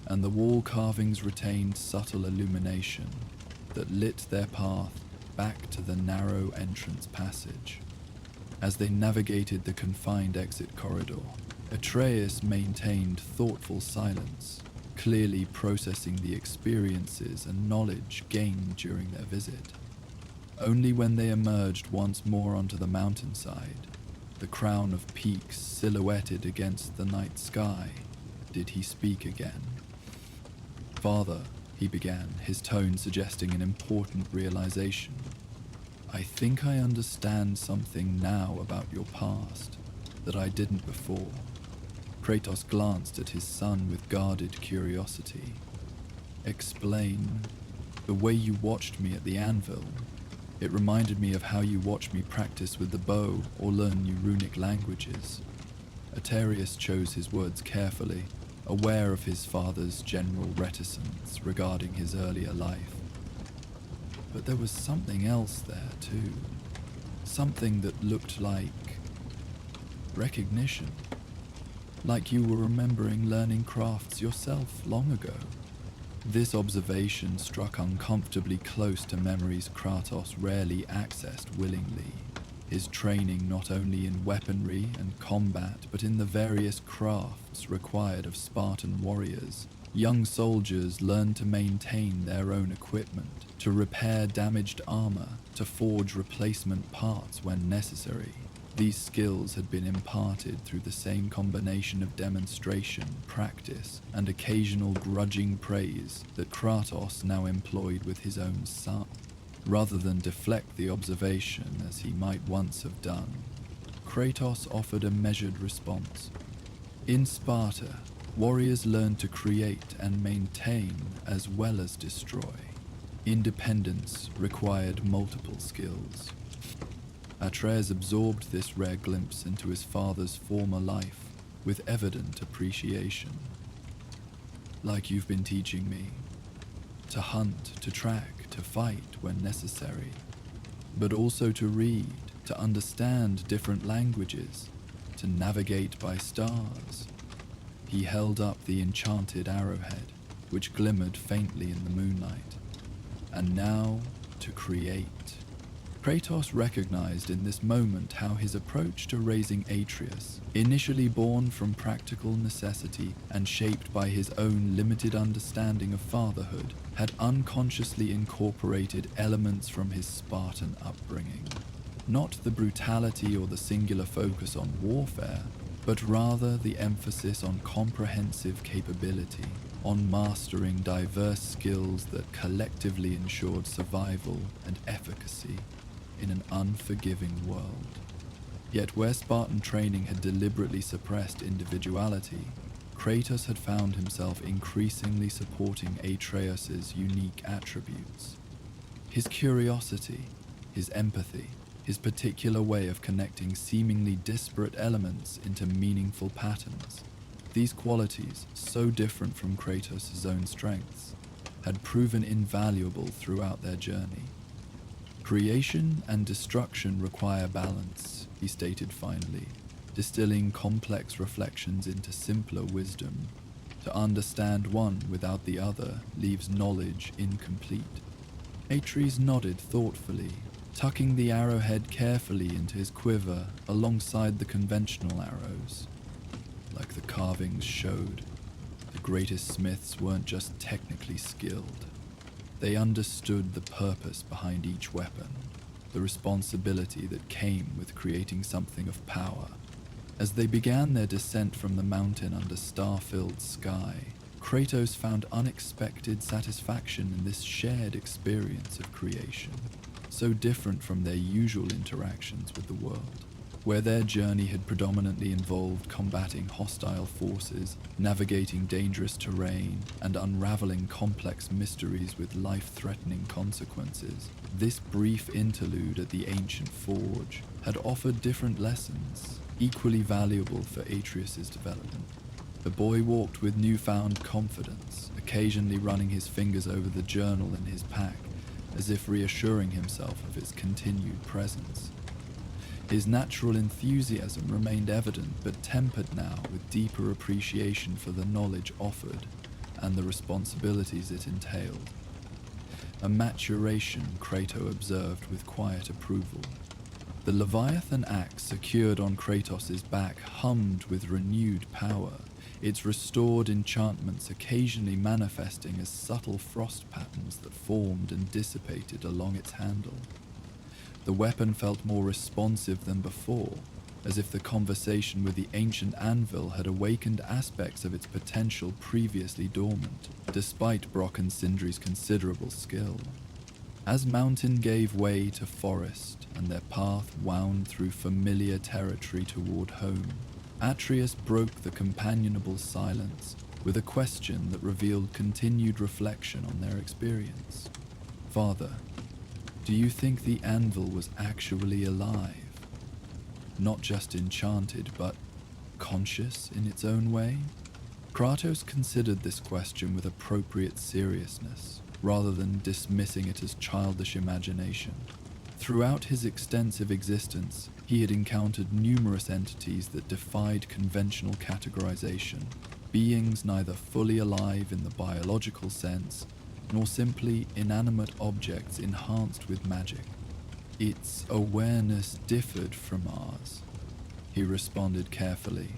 and the wall carvings retained subtle illumination that lit their path back to the narrow entrance passage. As they navigated the confined exit corridor, Atreus maintained thoughtful silence, clearly processing the experiences and knowledge gained during their visit. Only when they emerged once more onto the mountainside, the crown of peaks silhouetted against the night sky, did he speak again. "Father," he began, his tone suggesting an important realization, "I think I understand something now about your past that I didn't before." Kratos glanced at his son with guarded curiosity. "Explain. The way you watched me at the anvil. It reminded me of how you watched me practice with the bow or learn new runic languages." Atreus chose his words carefully, aware of his father's general reticence regarding his earlier life. But there was something else there too. Something that looked like recognition. Like you were remembering learning crafts yourself long ago. This observation struck uncomfortably close to memories Kratos rarely accessed willingly. His training not only in weaponry and combat, but in the various crafts required of Spartan warriors. Young soldiers learned to maintain their own equipment, to repair damaged armor, to forge replacement parts when necessary. These skills had been imparted through the same combination of demonstration, practice, and occasional grudging praise that Kratos now employed with his own son. Rather than deflect the observation as he might once have done, Kratos offered a measured response. In Sparta, warriors learned to create and maintain as well as destroy. Independence required multiple skills. Atreus absorbed this rare glimpse into his father's former life with evident appreciation. "Like you've been teaching me. To hunt, to track, to fight when necessary. But also to read, to understand different languages, to navigate by stars." He held up the enchanted arrowhead, which glimmered faintly in the moonlight. "And now, to create." Kratos recognized in this moment how his approach to raising Atreus, initially born from practical necessity and shaped by his own limited understanding of fatherhood, had unconsciously incorporated elements from his Spartan upbringing. Not the brutality or the singular focus on warfare, but rather the emphasis on comprehensive capability, on mastering diverse skills that collectively ensured survival and efficacy in an unforgiving world. Yet where Spartan training had deliberately suppressed individuality, Kratos had found himself increasingly supporting Atreus's unique attributes. His curiosity, his empathy, his particular way of connecting seemingly disparate elements into meaningful patterns. These qualities, so different from Kratos' own strengths, had proven invaluable throughout their journey. "Creation and destruction require balance," he stated finally, distilling complex reflections into simpler wisdom. To understand one without the other leaves knowledge incomplete. Atreus nodded thoughtfully, tucking the arrowhead carefully into his quiver alongside the conventional arrows. like the carvings showed, the greatest smiths weren't just technically skilled. They understood the purpose behind each weapon, the responsibility that came with creating something of power. As they began their descent from the mountain under star-filled sky, Kratos found unexpected satisfaction in this shared experience of creation, so different from their usual interactions with the world, where their journey had predominantly involved combating hostile forces, navigating dangerous terrain, and unraveling complex mysteries with life-threatening consequences. This brief interlude at the ancient forge had offered different lessons, equally valuable for Atreus' development. The boy walked with newfound confidence, occasionally running his fingers over the journal in his pack, as if reassuring himself of its continued presence. His natural enthusiasm remained evident, but tempered now with deeper appreciation for the knowledge offered and the responsibilities it entailed. A maturation Kratos observed with quiet approval. The Leviathan axe secured on Kratos' back hummed with renewed power, its restored enchantments occasionally manifesting as subtle frost patterns that formed and dissipated along its handle. The weapon felt more responsive than before, as if the conversation with the ancient anvil had awakened aspects of its potential previously dormant, despite Brock and Sindri's considerable skill. As mountain gave way to forest and their path wound through familiar territory toward home, Atreus broke the companionable silence with a question that revealed continued reflection on their experience. "Father, do you think the anvil was actually alive? Not just enchanted, but conscious in its own way?" Kratos considered this question with appropriate seriousness, rather than dismissing it as childish imagination. Throughout his extensive existence, he had encountered numerous entities that defied conventional categorization, beings neither fully alive in the biological sense, nor simply inanimate objects enhanced with magic. "Its awareness differed from ours," he responded carefully.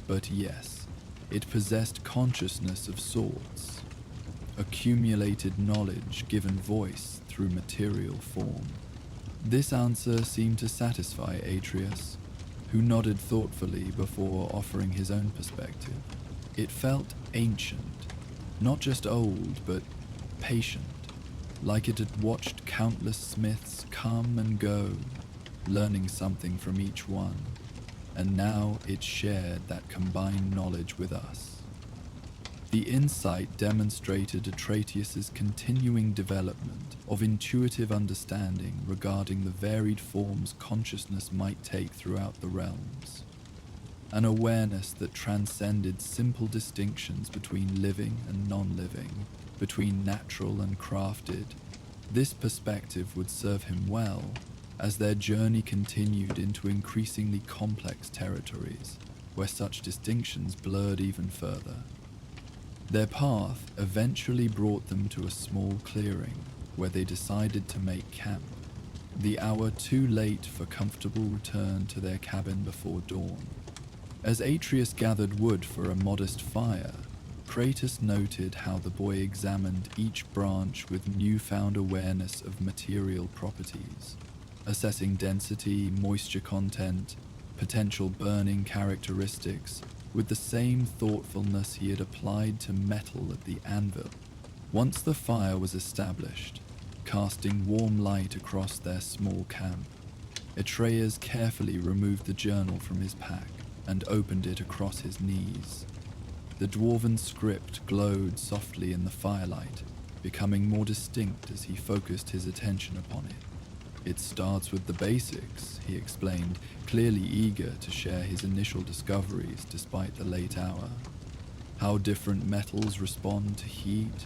"But yes, it possessed consciousness of sorts, accumulated knowledge given voice through material form." This answer seemed to satisfy Atreus, who nodded thoughtfully before offering his own perspective. It felt ancient, not just old, but patient, like it had watched countless smiths come and go, learning something from each one, and now it shared that combined knowledge with us. The insight demonstrated Atreus' continuing development of intuitive understanding regarding the varied forms consciousness might take throughout the realms. An awareness that transcended simple distinctions between living and non-living, between natural and crafted. This perspective would serve him well as their journey continued into increasingly complex territories, where such distinctions blurred even further. Their path eventually brought them to a small clearing, where they decided to make camp, the hour too late for comfortable return to their cabin before dawn. As Atreus gathered wood for a modest fire, Kratos noted how the boy examined each branch with newfound awareness of material properties, assessing density, moisture content, potential burning characteristics, with the same thoughtfulness he had applied to metal at the anvil. Once the fire was established, casting warm light across their small camp, Atreus carefully removed the journal from his pack and opened it across his knees. The dwarven script glowed softly in the firelight, becoming more distinct as he focused his attention upon it. "It starts with the basics," he explained, clearly eager to share his initial discoveries despite the late hour. How different metals respond to heat,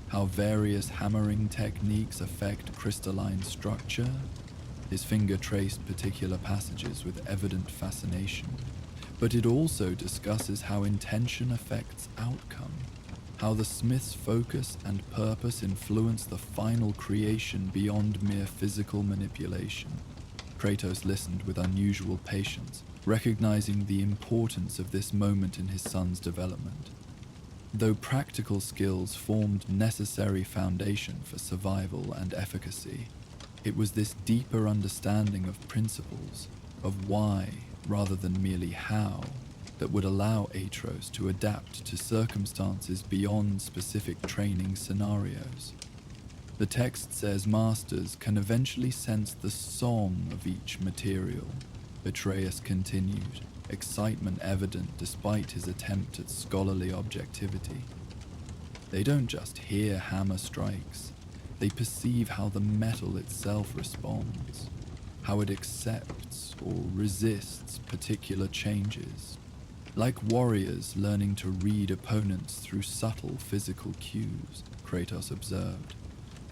how various hammering techniques affect crystalline structure. His finger traced particular passages with evident fascination. But it also discusses how intention affects outcome, how the smith's focus and purpose influence the final creation beyond mere physical manipulation. Kratos listened with unusual patience, recognizing the importance of this moment in his son's development. Though practical skills formed necessary foundation for survival and efficacy, it was this deeper understanding of principles, of why rather than merely how, that would allow Atros to adapt to circumstances beyond specific training scenarios. The text says masters can eventually sense the song of each material, Atreus continued, excitement evident despite his attempt at scholarly objectivity. They don't just hear hammer strikes, they perceive how the metal itself responds, how it accepts or resists particular changes, like warriors learning to read opponents through subtle physical cues, Kratos observed,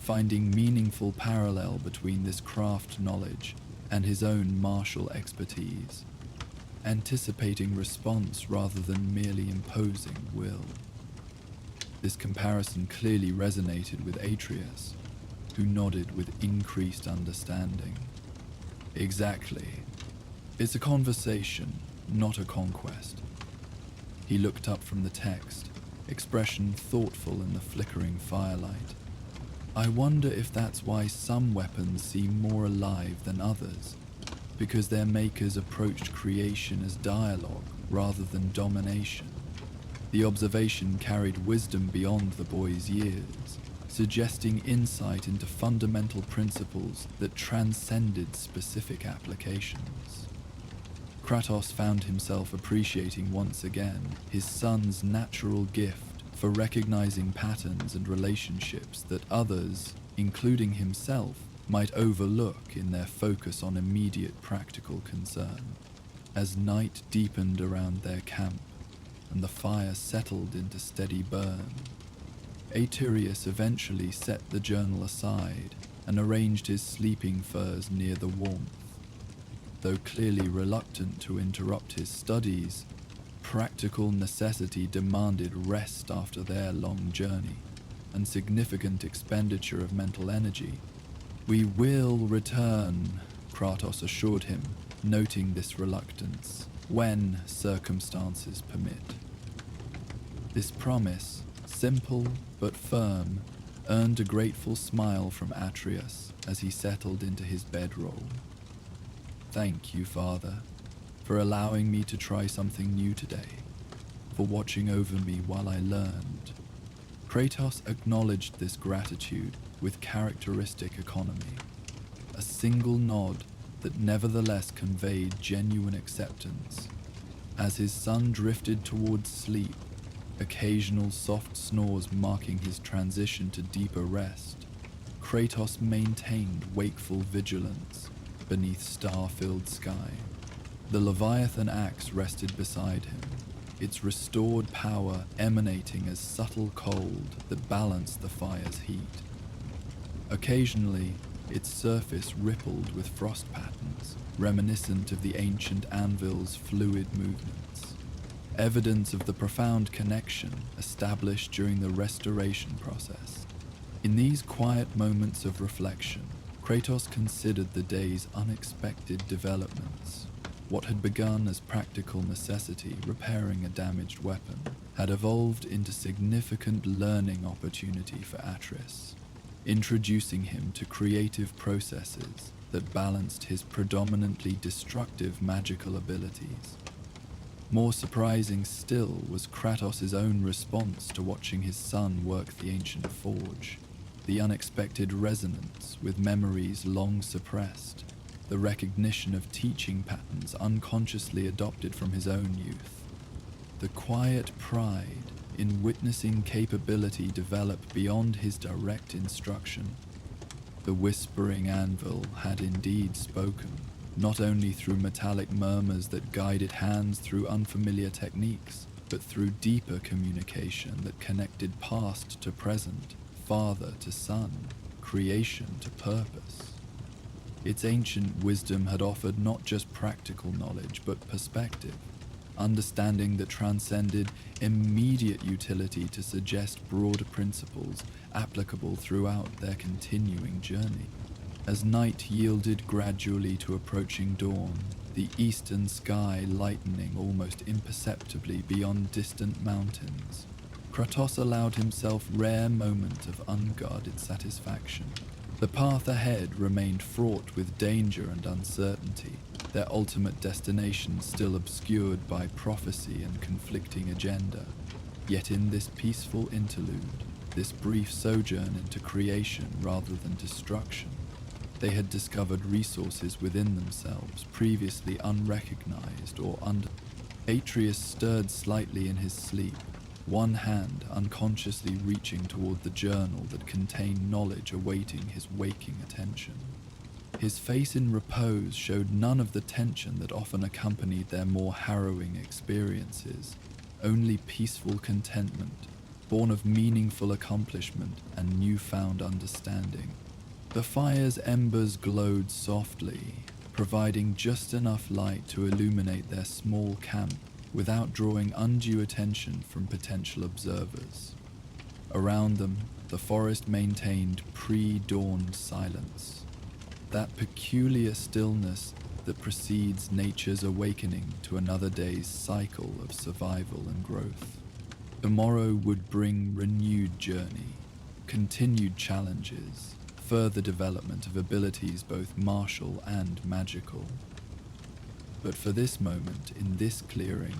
finding meaningful parallel between this craft knowledge and his own martial expertise, anticipating response rather than merely imposing will. This comparison clearly resonated with Atreus, who nodded with increased understanding. Exactly. It's a conversation, not a conquest. He looked up from the text, expression thoughtful in the flickering firelight. I wonder if that's why some weapons seem more alive than others, because their makers approached creation as dialogue rather than domination. The observation carried wisdom beyond the boy's years, suggesting insight into fundamental principles that transcended specific applications. Kratos found himself appreciating once again his son's natural gift for recognizing patterns and relationships that others, including himself, might overlook in their focus on immediate practical concern. As night deepened around their camp and the fire settled into steady burn, Atreus eventually set the journal aside and arranged his sleeping furs near the warmth. Though clearly reluctant to interrupt his studies, practical necessity demanded rest after their long journey and significant expenditure of mental energy. We will return, Kratos assured him, noting this reluctance, when circumstances permit. This promise, simple but firm, earned a grateful smile from Atreus as he settled into his bedroll. Thank you, Father, for allowing me to try something new today, for watching over me while I learned. Kratos acknowledged this gratitude with characteristic economy, a single nod that nevertheless conveyed genuine acceptance. As his son drifted towards sleep, occasional soft snores marking his transition to deeper rest, Kratos maintained wakeful vigilance beneath star-filled sky. The Leviathan axe rested beside him, its restored power emanating as subtle cold that balanced the fire's heat. Occasionally, its surface rippled with frost patterns, reminiscent of the ancient anvil's fluid movements, evidence of the profound connection established during the restoration process. In these quiet moments of reflection, Kratos considered the day's unexpected developments. What had begun as practical necessity repairing a damaged weapon had evolved into significant learning opportunity for Atreus, introducing him to creative processes that balanced his predominantly destructive magical abilities. More surprising still was Kratos' own response to watching his son work the ancient forge, the unexpected resonance with memories long suppressed, the recognition of teaching patterns unconsciously adopted from his own youth, the quiet pride in witnessing capability develop beyond his direct instruction. The whispering anvil had indeed spoken, not only through metallic murmurs that guided hands through unfamiliar techniques, but through deeper communication that connected past to present, father to son, creation to purpose. Its ancient wisdom had offered not just practical knowledge, but perspective, understanding that transcended immediate utility to suggest broader principles applicable throughout their continuing journey. As night yielded gradually to approaching dawn, the eastern sky lightening almost imperceptibly beyond distant mountains. Kratos allowed himself rare moment of unguarded satisfaction. The path ahead remained fraught with danger and uncertainty, their ultimate destination still obscured by prophecy and conflicting agenda. Yet in this peaceful interlude, this brief sojourn into creation rather than destruction, they had discovered resources within themselves previously unrecognized or under. Atreus stirred slightly in his sleep, one hand unconsciously reaching toward the journal that contained knowledge awaiting his waking attention. His face in repose showed none of the tension that often accompanied their more harrowing experiences, only peaceful contentment, born of meaningful accomplishment and newfound understanding. The fire's embers glowed softly, providing just enough light to illuminate their small camp without drawing undue attention from potential observers. Around them, the forest maintained pre-dawn silence, that peculiar stillness that precedes nature's awakening to another day's cycle of survival and growth. Tomorrow would bring renewed journey, continued challenges, further development of abilities both martial and magical. But for this moment, in this clearing,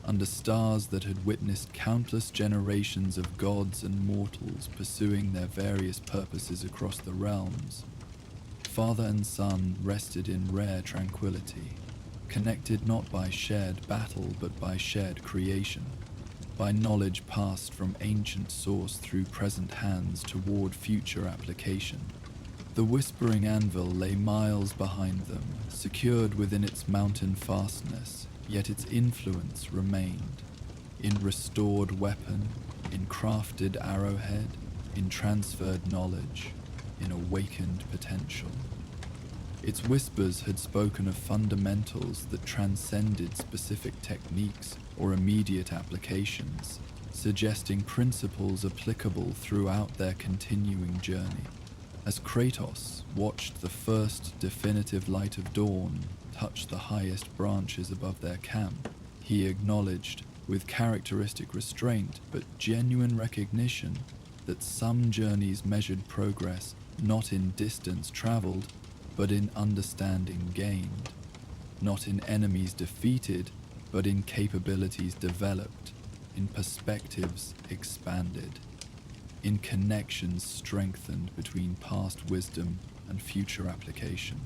under stars that had witnessed countless generations of gods and mortals pursuing their various purposes across the realms, father and son rested in rare tranquility, connected not by shared battle but by shared creation, by knowledge passed from ancient source through present hands toward future application. The whispering anvil lay miles behind them, secured within its mountain fastness, yet its influence remained. In restored weapon, in crafted arrowhead, in transferred knowledge, in awakened potential. Its whispers had spoken of fundamentals that transcended specific techniques or immediate applications, suggesting principles applicable throughout their continuing journey. As Kratos watched the first definitive light of dawn touch the highest branches above their camp, he acknowledged, with characteristic restraint but genuine recognition, that some journeys measured progress not in distance traveled, but in understanding gained, not in enemies defeated, but in capabilities developed, in perspectives expanded, in connections strengthened between past wisdom and future application.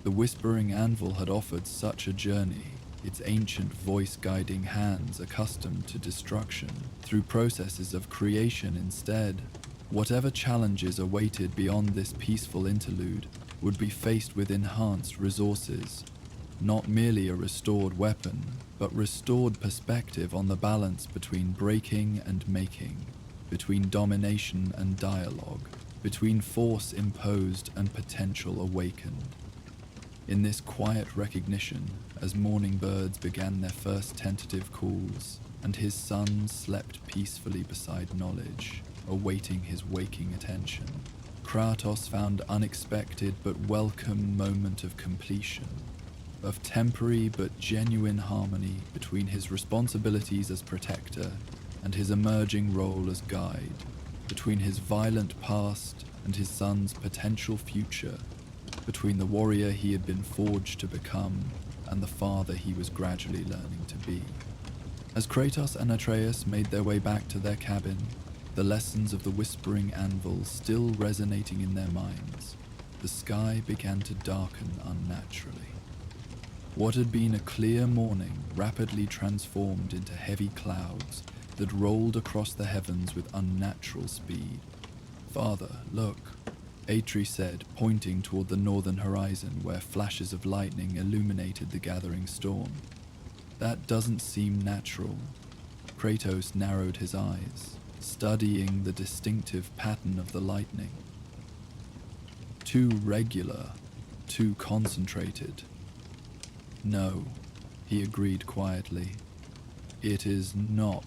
The whispering anvil had offered such a journey, its ancient voice guiding hands accustomed to destruction through processes of creation instead. Whatever challenges awaited beyond this peaceful interlude would be faced with enhanced resources, not merely a restored weapon, but restored perspective on the balance between breaking and making, between domination and dialogue, between force imposed and potential awakened. In this quiet recognition, as morning birds began their first tentative calls, and his son slept peacefully beside knowledge, awaiting his waking attention, Kratos found unexpected but welcome moment of completion, of temporary but genuine harmony between his responsibilities as protector and his emerging role as guide, between his violent past and his son's potential future, between the warrior he had been forged to become and the father he was gradually learning to be. As Kratos and Atreus made their way back to their cabin, the lessons of the whispering anvil still resonating in their minds, the sky began to darken unnaturally. What had been a clear morning rapidly transformed into heavy clouds that rolled across the heavens with unnatural speed. "Father, look," Atreus said, pointing toward the northern horizon where flashes of lightning illuminated the gathering storm. "That doesn't seem natural." Kratos narrowed his eyes, studying the distinctive pattern of the lightning. "Too regular, too concentrated." "No," he agreed quietly. "It is not."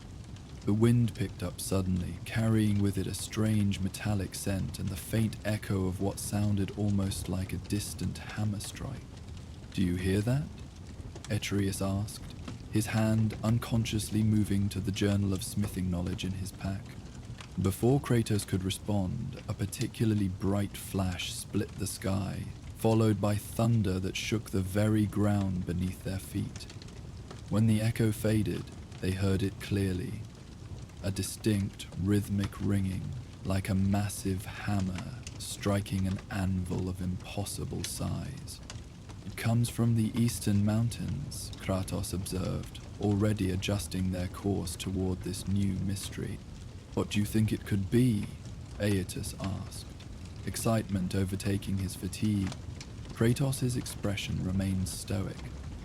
The wind picked up suddenly, carrying with it a strange metallic scent and the faint echo of what sounded almost like a distant hammer strike. "Do you hear that?" Atreus asked, his hand unconsciously moving to the journal of smithing knowledge in his pack. Before Kratos could respond, a particularly bright flash split the sky, followed by thunder that shook the very ground beneath their feet. When the echo faded, they heard it clearly, a distinct rhythmic ringing, like a massive hammer striking an anvil of impossible size. It comes from the eastern mountains, Kratos observed, already adjusting their course toward this new mystery. What do you think it could be? Aetus asked, excitement overtaking his fatigue. Kratos' expression remained stoic,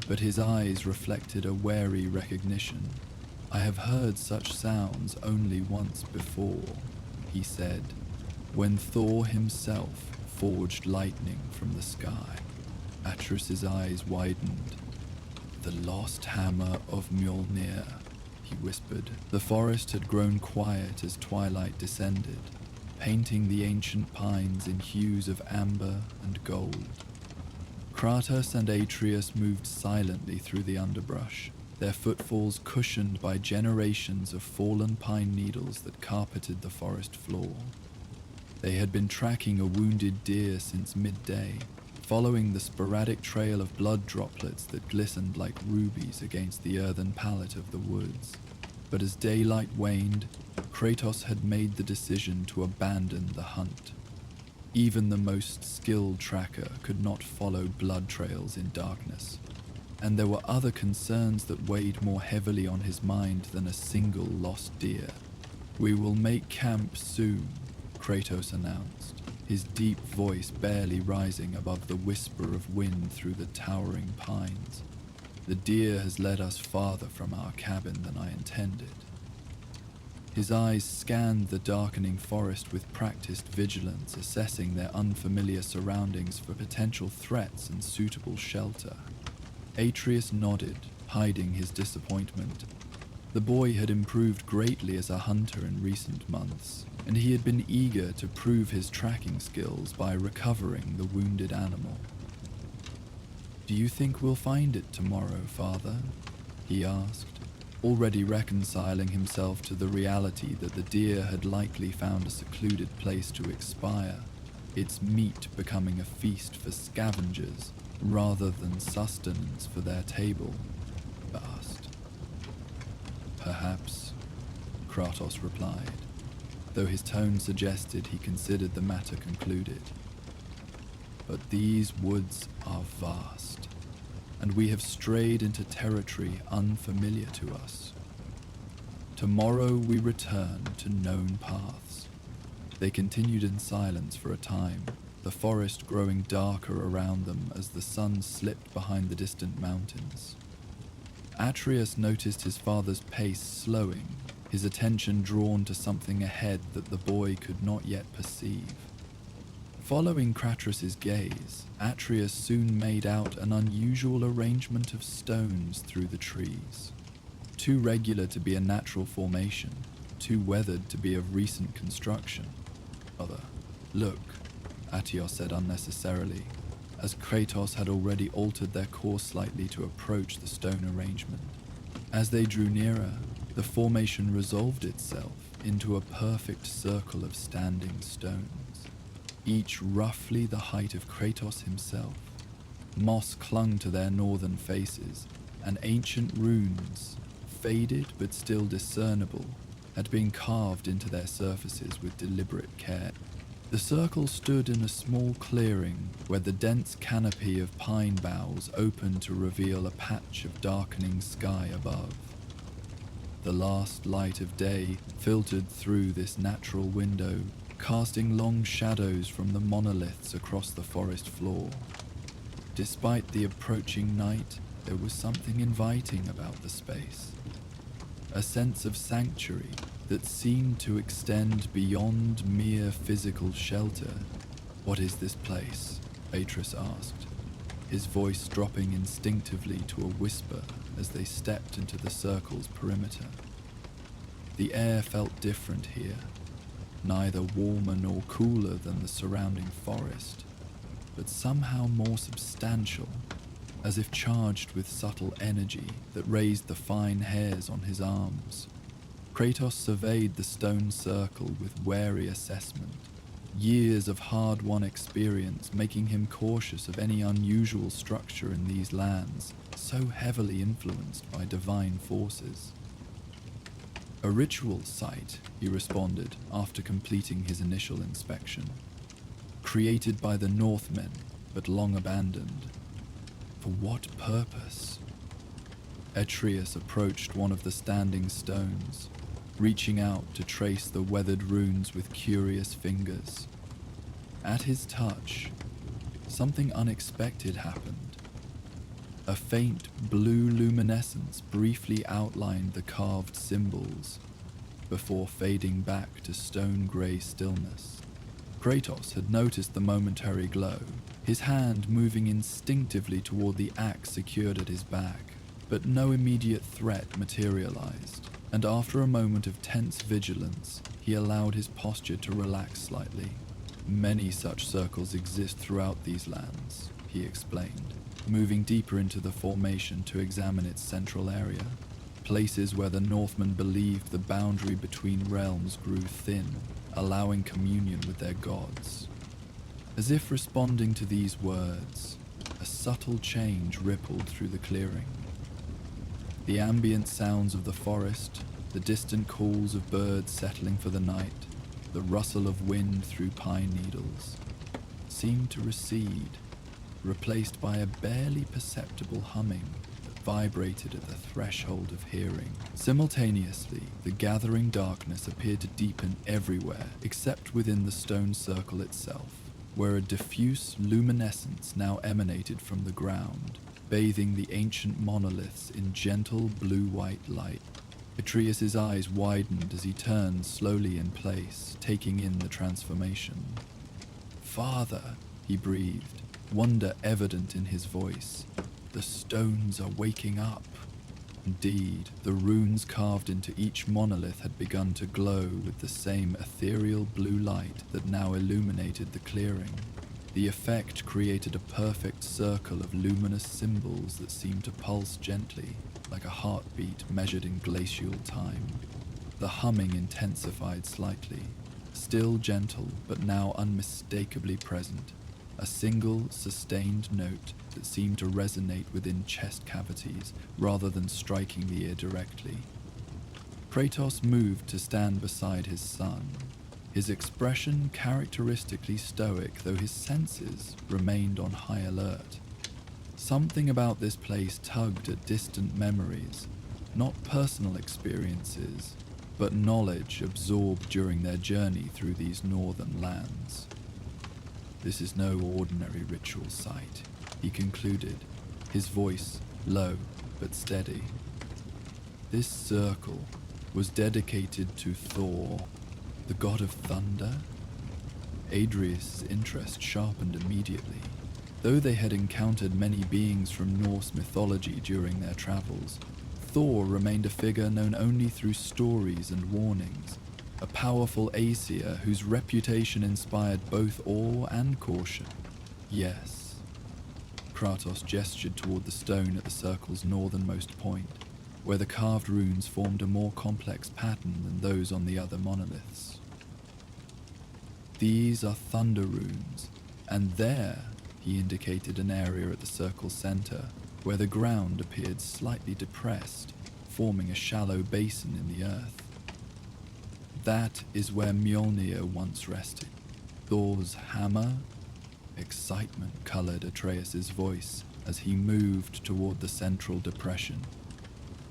but his eyes reflected a wary recognition. I have heard such sounds only once before, he said, when Thor himself forged lightning from the sky. Atreus' eyes widened. The lost hammer of Mjolnir, he whispered. The forest had grown quiet as twilight descended, painting the ancient pines in hues of amber and gold. Kratos and Atreus moved silently through the underbrush, their footfalls cushioned by generations of fallen pine needles that carpeted the forest floor. They had been tracking a wounded deer since midday, following the sporadic trail of blood droplets that glistened like rubies against the earthen palette of the woods. But as daylight waned, Kratos had made the decision to abandon the hunt. Even the most skilled tracker could not follow blood trails in darkness, and there were other concerns that weighed more heavily on his mind than a single lost deer. We will make camp soon, Kratos announced, his deep voice barely rising above the whisper of wind through the towering pines. The deer has led us farther from our cabin than I intended. His eyes scanned the darkening forest with practiced vigilance, assessing their unfamiliar surroundings for potential threats and suitable shelter. Atreus nodded, hiding his disappointment. The boy had improved greatly as a hunter in recent months, and he had been eager to prove his tracking skills by recovering the wounded animal. Do you think we'll find it tomorrow, Father? He asked, already reconciling himself to the reality that the deer had likely found a secluded place to expire, its meat becoming a feast for scavengers rather than sustenance for their table. Asked. Perhaps, Kratos replied, though his tone suggested he considered the matter concluded. But these woods are vast, and we have strayed into territory unfamiliar to us. Tomorrow we return to known paths. They continued in silence for a time, the forest growing darker around them as the sun slipped behind the distant mountains. Atreus noticed his father's pace slowing, his attention drawn to something ahead that the boy could not yet perceive. Following Kratos' gaze, Atreus soon made out an unusual arrangement of stones through the trees. Too regular to be a natural formation, too weathered to be of recent construction. Look, Atreus said unnecessarily, as Kratos had already altered their course slightly to approach the stone arrangement. As they drew nearer, the formation resolved itself into a perfect circle of standing stones, each roughly the height of Kratos himself. Moss clung to their northern faces, and ancient runes, faded but still discernible, had been carved into their surfaces with deliberate care. The circle stood in a small clearing where the dense canopy of pine boughs opened to reveal a patch of darkening sky above. The last light of day filtered through this natural window, casting long shadows from the monoliths across the forest floor. Despite the approaching night, there was something inviting about the space. A sense of sanctuary that seemed to extend beyond mere physical shelter. What is this place? Atreus asked, his voice dropping instinctively to a whisper as they stepped into the circle's perimeter. The air felt different here, neither warmer nor cooler than the surrounding forest, but somehow more substantial, as if charged with subtle energy that raised the fine hairs on his arms. Kratos surveyed the stone circle with wary assessment, years of hard-won experience making him cautious of any unusual structure in these lands, so heavily influenced by divine forces. "A ritual site," he responded after completing his initial inspection. "Created by the Northmen, but long abandoned. For what purpose?" Atreus approached one of the standing stones, reaching out to trace the weathered runes with curious fingers. At his touch, something unexpected happened. A faint blue luminescence briefly outlined the carved symbols, before fading back to stone-grey stillness. Kratos had noticed the momentary glow, his hand moving instinctively toward the axe secured at his back, but no immediate threat materialized, and after a moment of tense vigilance, he allowed his posture to relax slightly. "Many such circles exist throughout these lands," he explained, moving deeper into the formation to examine its central area. Places where the Northmen believed the boundary between realms grew thin, allowing communion with their gods. As if responding to these words, a subtle change rippled through the clearing. The ambient sounds of the forest, the distant calls of birds settling for the night, the rustle of wind through pine needles, seemed to recede, replaced by a barely perceptible humming that vibrated at the threshold of hearing. Simultaneously, the gathering darkness appeared to deepen everywhere except within the stone circle itself, where a diffuse luminescence now emanated from the ground, bathing the ancient monoliths in gentle blue-white light. Atreus' eyes widened as he turned slowly in place, taking in the transformation. "Father," he breathed, wonder evident in his voice. "The stones are waking up." Indeed, the runes carved into each monolith had begun to glow with the same ethereal blue light that now illuminated the clearing. The effect created a perfect circle of luminous symbols that seemed to pulse gently, like a heartbeat measured in glacial time. The humming intensified slightly, still gentle but now unmistakably present, a single, sustained note that seemed to resonate within chest cavities rather than striking the ear directly. Kratos moved to stand beside his son, his expression characteristically stoic, though his senses remained on high alert. Something about this place tugged at distant memories, not personal experiences, but knowledge absorbed during their journey through these northern lands. "This is no ordinary ritual site," he concluded, his voice low but steady. "This circle was dedicated to Thor, the god of thunder?" Adrius' interest sharpened immediately. Though they had encountered many beings from Norse mythology during their travels, Thor remained a figure known only through stories and warnings, a powerful Aesir whose reputation inspired both awe and caution. "Yes." Kratos gestured toward the stone at the circle's northernmost point, where the carved runes formed a more complex pattern than those on the other monoliths. "These are thunder runes, and there," he indicated an area at the circle's center, where the ground appeared slightly depressed, forming a shallow basin in the earth. "That is where Mjolnir once rested. Thor's hammer?" Excitement colored Atreus' voice as he moved toward the central depression.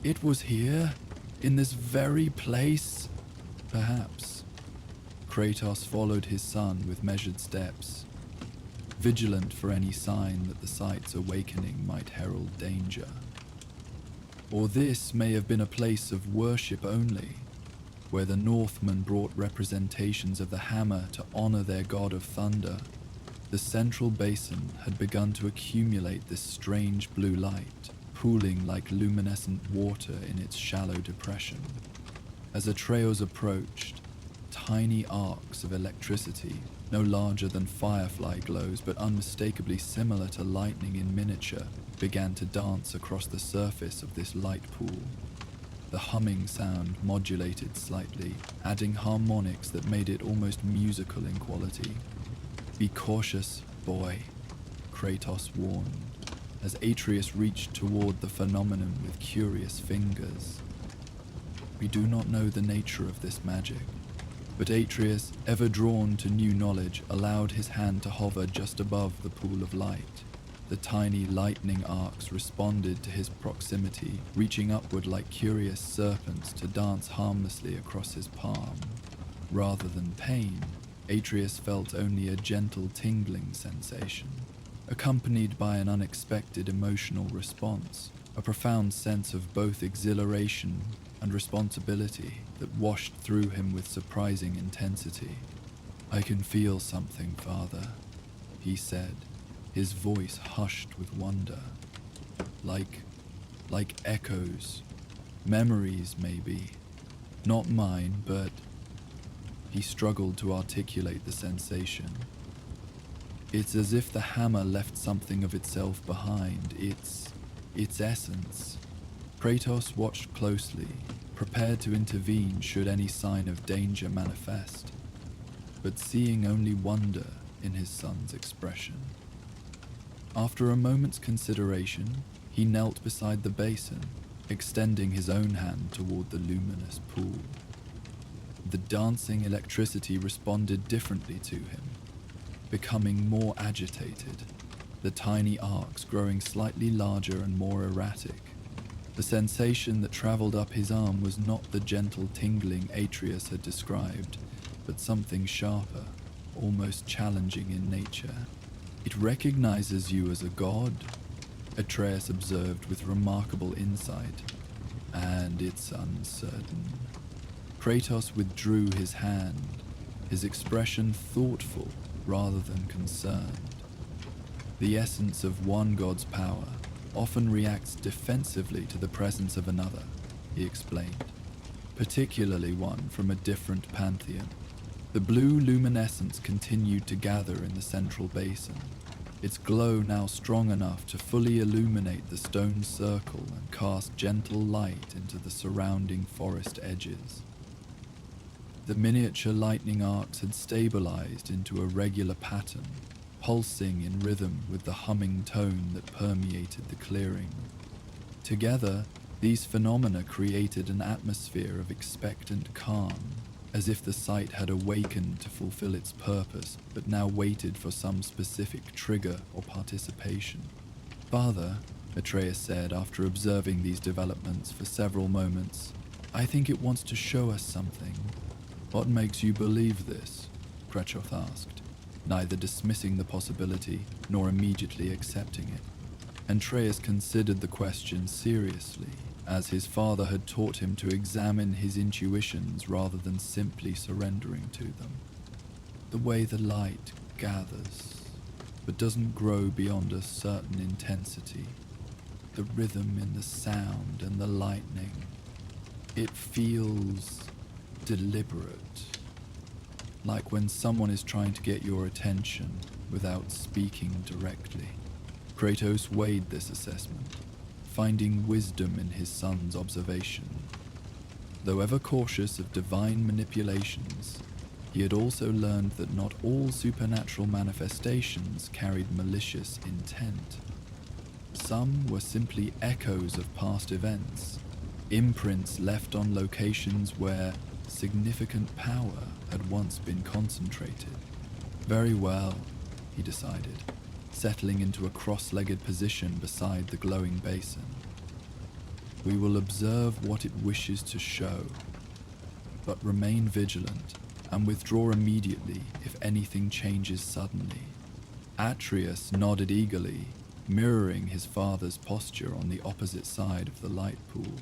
"It was here? In this very place?" "Perhaps." Kratos followed his son with measured steps, vigilant for any sign that the site's awakening might herald danger. "Or this may have been a place of worship only, where the Northmen brought representations of the hammer to honor their god of thunder." The central basin had begun to accumulate this strange blue light, pooling like luminescent water in its shallow depression. As Atreus approached, tiny arcs of electricity, no larger than firefly glows but unmistakably similar to lightning in miniature, began to dance across the surface of this light pool. The humming sound modulated slightly, adding harmonics that made it almost musical in quality. "Be cautious, boy," Kratos warned, as Atreus reached toward the phenomenon with curious fingers. We do not know the nature of this magic, but Atreus, ever drawn to new knowledge, allowed his hand to hover just above the pool of light. The tiny lightning arcs responded to his proximity, reaching upward like curious serpents to dance harmlessly across his palm. Rather than pain, Atreus felt only a gentle tingling sensation, accompanied by an unexpected emotional response, a profound sense of both exhilaration and responsibility that washed through him with surprising intensity. "I can feel something, Father," he said, his voice hushed with wonder. Like echoes, memories maybe. Not mine, but..." He struggled to articulate the sensation. "It's as if the hammer left something of itself behind, its essence." Kratos watched closely, prepared to intervene should any sign of danger manifest, but seeing only wonder in his son's expression. After a moment's consideration, he knelt beside the basin, extending his own hand toward the luminous pool. The dancing electricity responded differently to him, becoming more agitated, the tiny arcs growing slightly larger and more erratic. The sensation that traveled up his arm was not the gentle tingling Atreus had described, but something sharper, almost challenging in nature. "It recognizes you as a god," Atreus observed with remarkable insight, "and it's uncertain." Kratos withdrew his hand, his expression thoughtful rather than concerned. "The essence of one god's power often reacts defensively to the presence of another," he explained, "particularly one from a different pantheon." The blue luminescence continued to gather in the central basin, its glow now strong enough to fully illuminate the stone circle and cast gentle light into the surrounding forest edges. The miniature lightning arcs had stabilized into a regular pattern, pulsing in rhythm with the humming tone that permeated the clearing. Together, these phenomena created an atmosphere of expectant calm, as if the site had awakened to fulfill its purpose, but now waited for some specific trigger or participation. "Father," Atreus said after observing these developments for several moments, "I think it wants to show us something." "What makes you believe this?" Kratos asked, neither dismissing the possibility nor immediately accepting it. Atreus considered the question seriously, as his father had taught him to examine his intuitions rather than simply surrendering to them. "The way the light gathers, but doesn't grow beyond a certain intensity. The rhythm in the sound and the lightning. It feels deliberate, like when someone is trying to get your attention without speaking directly." Kratos weighed this assessment, finding wisdom in his son's observation. Though ever cautious of divine manipulations, he had also learned that not all supernatural manifestations carried malicious intent. Some were simply echoes of past events, imprints left on locations where significant power had once been concentrated. "Very well," he decided, settling into a cross-legged position beside the glowing basin. "We will observe what it wishes to show, but remain vigilant and withdraw immediately if anything changes suddenly." Atreus nodded eagerly, mirroring his father's posture on the opposite side of the light pool.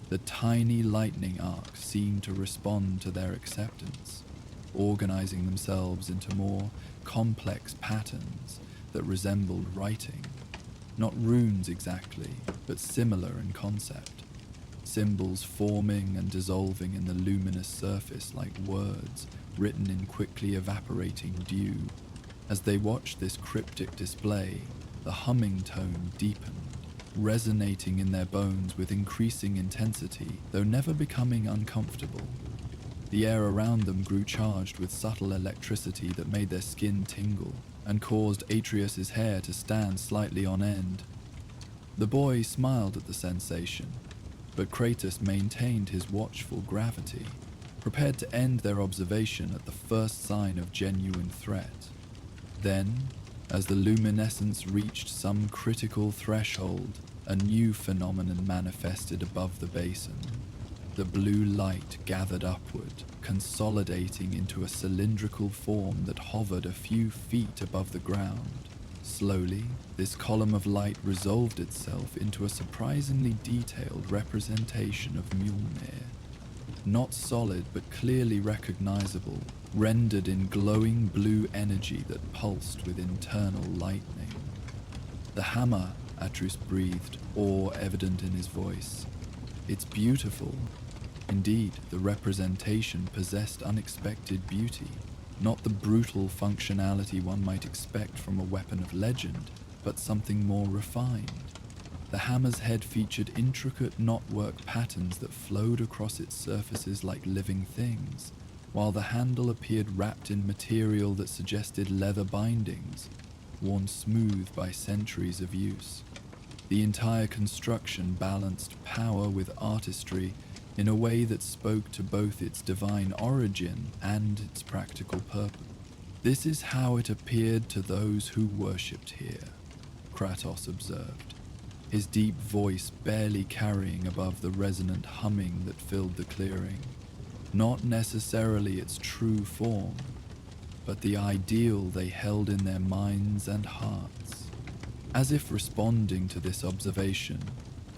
The tiny lightning arcs seemed to respond to their acceptance, organizing themselves into more complex patterns that resembled writing. Not runes exactly, but similar in concept. symbols forming and dissolving in the luminous surface like words written in quickly evaporating dew. As they watched this cryptic display, the humming tone deepened, resonating in their bones with increasing intensity, though never becoming uncomfortable. The air around them grew charged with subtle electricity that made their skin tingle and caused Atreus's hair to stand slightly on end. The boy smiled at the sensation, but Kratos maintained his watchful gravity, prepared to end their observation at the first sign of genuine threat. Then, as the luminescence reached some critical threshold, a new phenomenon manifested above the basin. The blue light gathered upward, consolidating into a cylindrical form that hovered a few feet above the ground. Slowly, this column of light resolved itself into a surprisingly detailed representation of Mjolnir. Not solid but clearly recognizable, rendered in glowing blue energy that pulsed with internal lightning. The hammer, Atreus breathed, awe evident in his voice. It's beautiful. Indeed, the representation possessed unexpected beauty, not the brutal functionality one might expect from a weapon of legend, but something more refined. The hammer's head featured intricate knotwork patterns that flowed across its surfaces like living things, while the handle appeared wrapped in material that suggested leather bindings, worn smooth by centuries of use. The entire construction balanced power with artistry in a way that spoke to both its divine origin and its practical purpose. This is how it appeared to those who worshipped here, Kratos observed, his deep voice barely carrying above the resonant humming that filled the clearing. Not necessarily its true form, but the ideal they held in their minds and hearts. As if responding to this observation,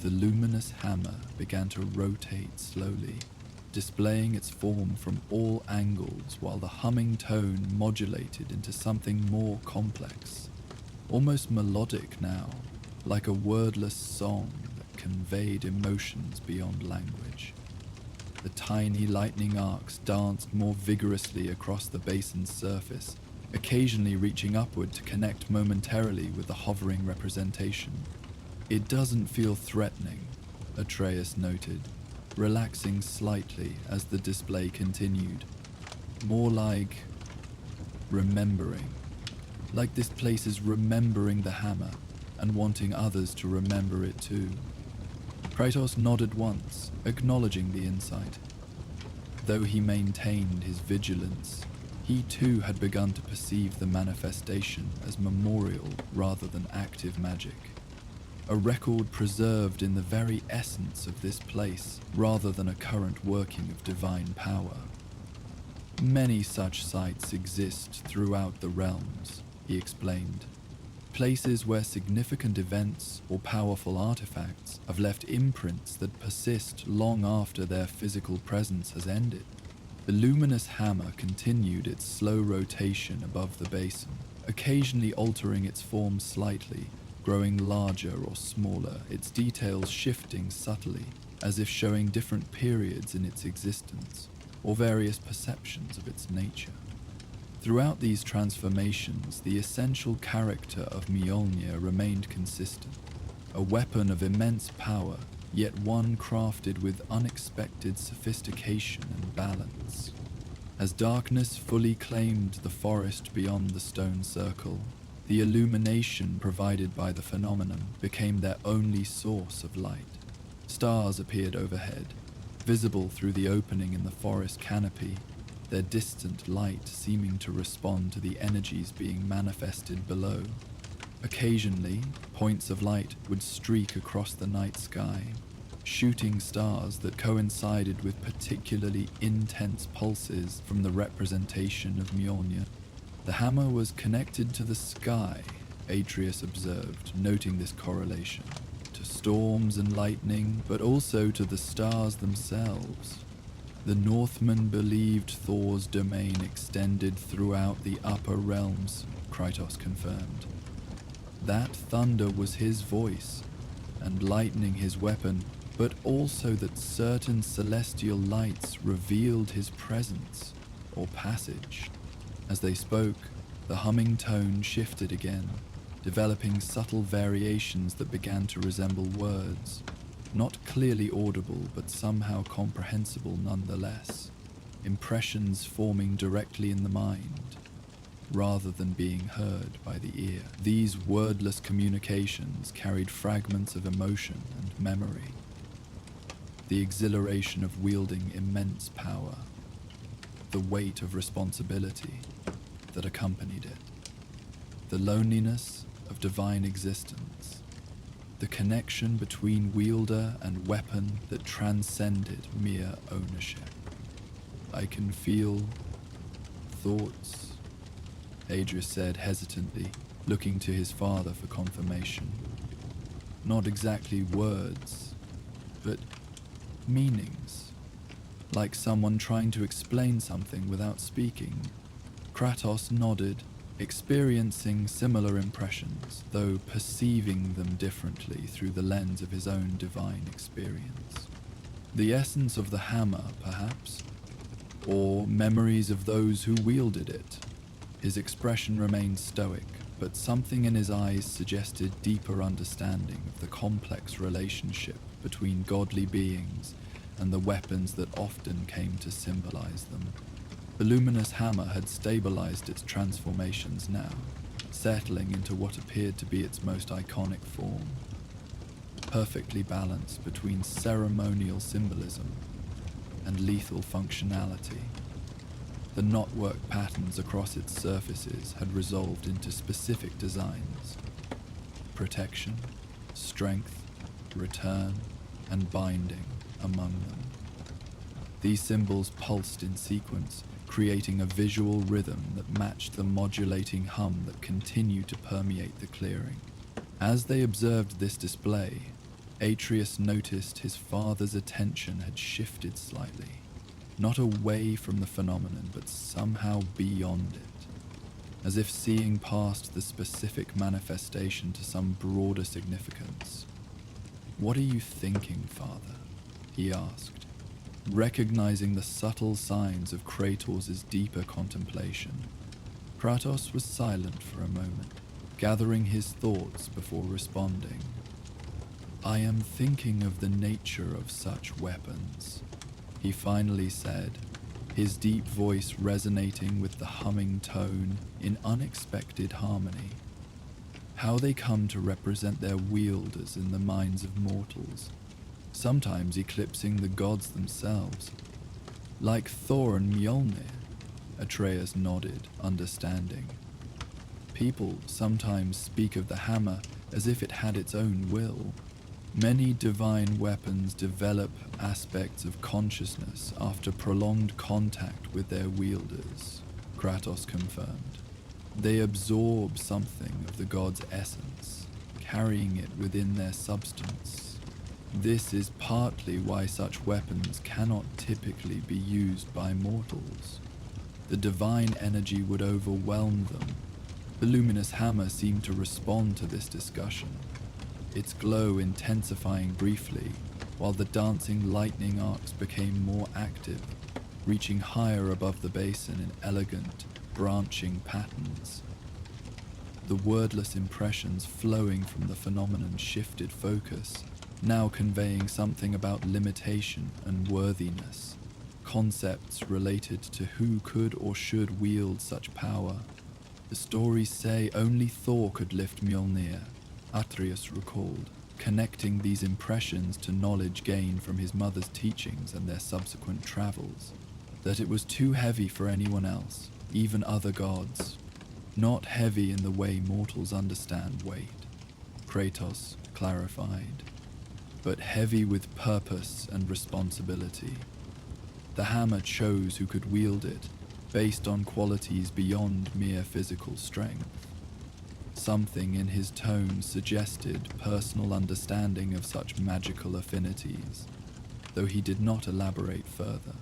the luminous hammer began to rotate slowly, displaying its form from all angles while the humming tone modulated into something more complex, almost melodic now, like a wordless song that conveyed emotions beyond language. The tiny lightning arcs danced more vigorously across the basin's surface, occasionally reaching upward to connect momentarily with the hovering representation. It doesn't feel threatening, Atreus noted, relaxing slightly as the display continued. More like remembering. Like this place is remembering the hammer and wanting others to remember it too. Kratos nodded once, acknowledging the insight. Though he maintained his vigilance, he too had begun to perceive the manifestation as memorial rather than active magic. A record preserved in the very essence of this place rather than a current working of divine power. Many such sites exist throughout the realms, he explained. Places where significant events or powerful artifacts have left imprints that persist long after their physical presence has ended. The luminous hammer continued its slow rotation above the basin, occasionally altering its form slightly, growing larger or smaller, its details shifting subtly, as if showing different periods in its existence, or various perceptions of its nature. Throughout these transformations, the essential character of Mjolnir remained consistent, a weapon of immense power, yet one crafted with unexpected sophistication and balance. As darkness fully claimed the forest beyond the stone circle, the illumination provided by the phenomenon became their only source of light. Stars appeared overhead, visible through the opening in the forest canopy, their distant light seeming to respond to the energies being manifested below. Occasionally, points of light would streak across the night sky, shooting stars that coincided with particularly intense pulses from the representation of Mjolnir. The hammer was connected to the sky, Atreus observed, noting this correlation, to storms and lightning, but also to the stars themselves. The Northmen believed Thor's domain extended throughout the upper realms, Kratos confirmed. That thunder was his voice, and lightning his weapon, but also that certain celestial lights revealed his presence or passage. As they spoke, the humming tone shifted again, developing subtle variations that began to resemble words, not clearly audible but somehow comprehensible nonetheless, impressions forming directly in the mind, rather than being heard by the ear. These wordless communications carried fragments of emotion and memory, the exhilaration of wielding immense power, the weight of responsibility that accompanied it, the loneliness of divine existence, the connection between wielder and weapon that transcended mere ownership. I can feel thoughts, Adrius said hesitantly, looking to his father for confirmation. Not exactly words, but meanings, like someone trying to explain something without speaking. Kratos nodded, experiencing similar impressions, though perceiving them differently through the lens of his own divine experience. The essence of the hammer, perhaps, or memories of those who wielded it. His expression remained stoic, but something in his eyes suggested deeper understanding of the complex relationship between godly beings and the weapons that often came to symbolize them. The luminous hammer had stabilized its transformations now, settling into what appeared to be its most iconic form, perfectly balanced between ceremonial symbolism and lethal functionality. The knotwork patterns across its surfaces had resolved into specific designs: protection, strength, return, and binding among them. These symbols pulsed in sequence, creating a visual rhythm that matched the modulating hum that continued to permeate the clearing. As they observed this display, Atreus noticed his father's attention had shifted slightly, not away from the phenomenon, but somehow beyond it, as if seeing past the specific manifestation to some broader significance. "What are you thinking, father?" he asked, recognizing the subtle signs of Kratos' deeper contemplation. Kratos was silent for a moment, gathering his thoughts before responding. "I am thinking of the nature of such weapons," he finally said, his deep voice resonating with the humming tone in unexpected harmony. "How they come to represent their wielders in the minds of mortals, sometimes eclipsing the gods themselves. Like Thor and Mjolnir," Atreus nodded, understanding. "People sometimes speak of the hammer as if it had its own will. Many divine weapons develop aspects of consciousness after prolonged contact with their wielders," Kratos confirmed. "They absorb something of the god's essence, carrying it within their substance. This is partly why such weapons cannot typically be used by mortals. The divine energy would overwhelm them." The luminous hammer seemed to respond to this discussion, its glow intensifying briefly, while the dancing lightning arcs became more active, reaching higher above the basin in elegant, branching patterns. The wordless impressions flowing from the phenomenon shifted focus, now conveying something about limitation and worthiness, concepts related to who could or should wield such power. "The stories say only Thor could lift Mjolnir," Atreus recalled, connecting these impressions to knowledge gained from his mother's teachings and their subsequent travels, that it was too heavy for anyone else, even other gods. "Not heavy in the way mortals understand weight," Kratos clarified, "but heavy with purpose and responsibility. The hammer chose who could wield it, based on qualities beyond mere physical strength." Something in his tone suggested personal understanding of such magical affinities, though he did not elaborate further.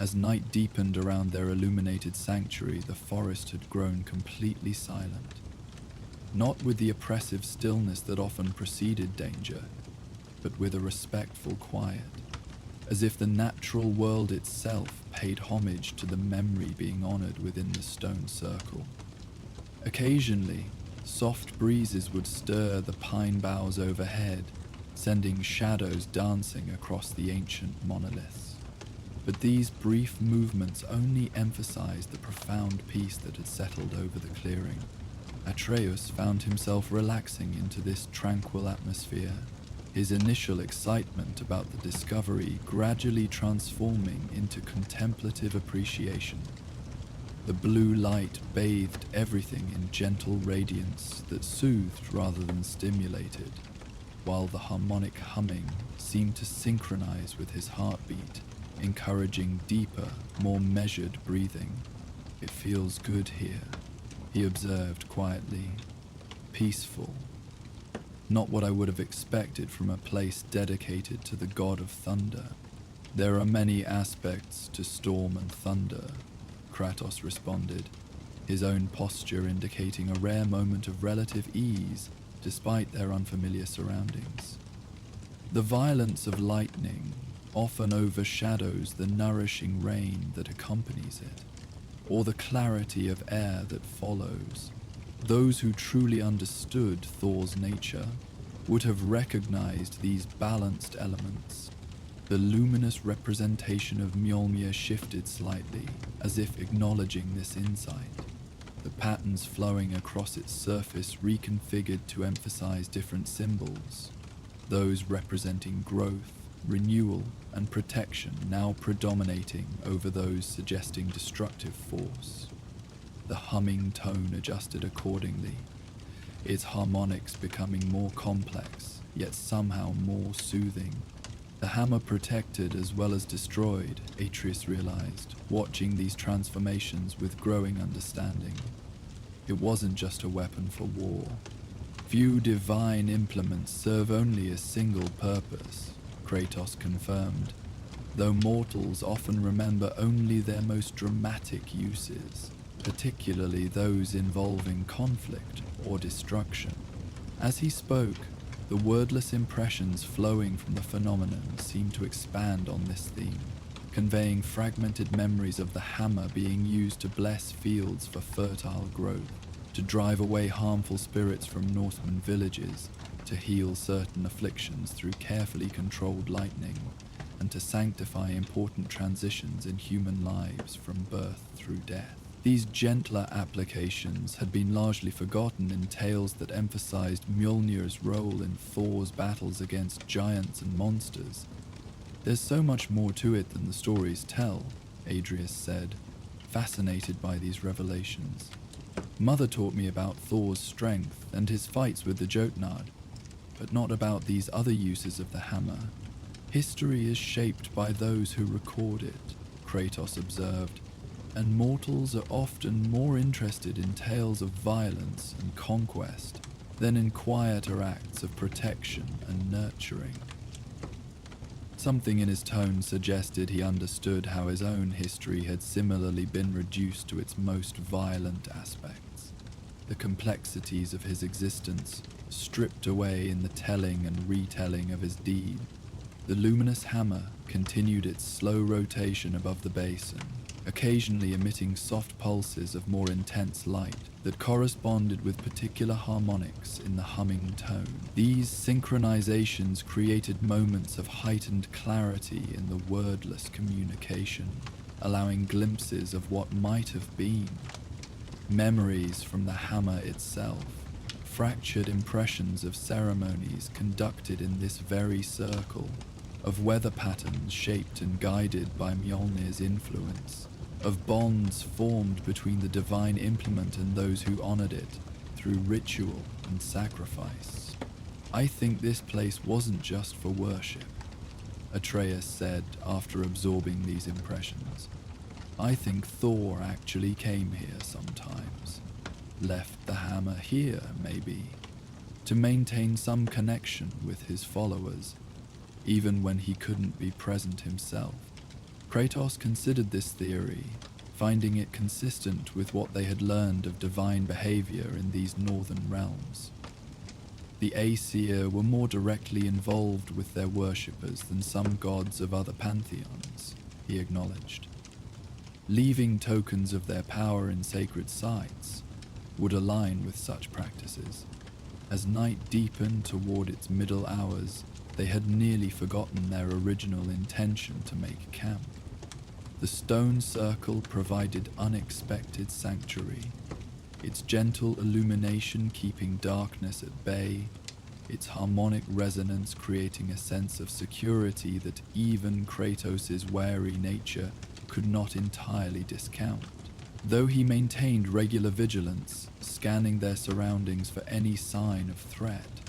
As night deepened around their illuminated sanctuary, the forest had grown completely silent, not with the oppressive stillness that often preceded danger, but with a respectful quiet, as if the natural world itself paid homage to the memory being honored within the stone circle. Occasionally, soft breezes would stir the pine boughs overhead, sending shadows dancing across the ancient monoliths. But these brief movements only emphasized the profound peace that had settled over the clearing. Atreus found himself relaxing into this tranquil atmosphere, his initial excitement about the discovery gradually transforming into contemplative appreciation. The blue light bathed everything in gentle radiance that soothed rather than stimulated, while the harmonic humming seemed to synchronize with his heartbeat, encouraging deeper, more measured breathing. "It feels good here," he observed quietly. "Peaceful. Not what I would have expected from a place dedicated to the god of thunder." "There are many aspects to storm and thunder," Kratos responded, his own posture indicating a rare moment of relative ease despite their unfamiliar surroundings. "The violence of lightning often overshadows the nourishing rain that accompanies it, or the clarity of air that follows. Those who truly understood Thor's nature would have recognized these balanced elements." The luminous representation of Mjolnir shifted slightly, as if acknowledging this insight. The patterns flowing across its surface reconfigured to emphasize different symbols, those representing growth, renewal, and protection now predominating over those suggesting destructive force. The humming tone adjusted accordingly, its harmonics becoming more complex, yet somehow more soothing. The hammer protected as well as destroyed, Atreus realized, watching these transformations with growing understanding. It wasn't just a weapon for war. Few divine implements serve only a single purpose, Kratos confirmed, though mortals often remember only their most dramatic uses, particularly those involving conflict or destruction. As he spoke, the wordless impressions flowing from the phenomenon seemed to expand on this theme, conveying fragmented memories of the hammer being used to bless fields for fertile growth, to drive away harmful spirits from Norsemen villages, to heal certain afflictions through carefully controlled lightning, and to sanctify important transitions in human lives from birth through death. These gentler applications had been largely forgotten in tales that emphasized Mjolnir's role in Thor's battles against giants and monsters. "There's so much more to it than the stories tell," Atreus said, fascinated by these revelations. "Mother taught me about Thor's strength and his fights with the Jotnard, but not about these other uses of the hammer. History is shaped by those who record it," Kratos observed, "and mortals are often more interested in tales of violence and conquest than in quieter acts of protection and nurturing." Something in his tone suggested he understood how his own history had similarly been reduced to its most violent aspects, the complexities of his existence stripped away in the telling and retelling of his deed. The luminous hammer continued its slow rotation above the basin, occasionally emitting soft pulses of more intense light that corresponded with particular harmonics in the humming tone. These synchronizations created moments of heightened clarity in the wordless communication, allowing glimpses of what might have been. Memories from the hammer itself, fractured impressions of ceremonies conducted in this very circle, of weather patterns shaped and guided by Mjolnir's influence, of bonds formed between the divine implement and those who honored it through ritual and sacrifice. "I think this place wasn't just for worship," Atreus said after absorbing these impressions. "I think Thor actually came here sometimes, left the hammer here maybe, to maintain some connection with his followers, even when he couldn't be present himself." Kratos considered this theory, finding it consistent with what they had learned of divine behavior in these northern realms. The Aesir were more directly involved with their worshippers than some gods of other pantheons, he acknowledged. Leaving tokens of their power in sacred sites would align with such practices. As night deepened toward its middle hours, they had nearly forgotten their original intention to make camp. The stone circle provided unexpected sanctuary, its gentle illumination keeping darkness at bay, its harmonic resonance creating a sense of security that even Kratos' wary nature could not entirely discount. Though he maintained regular vigilance, scanning their surroundings for any sign of threat,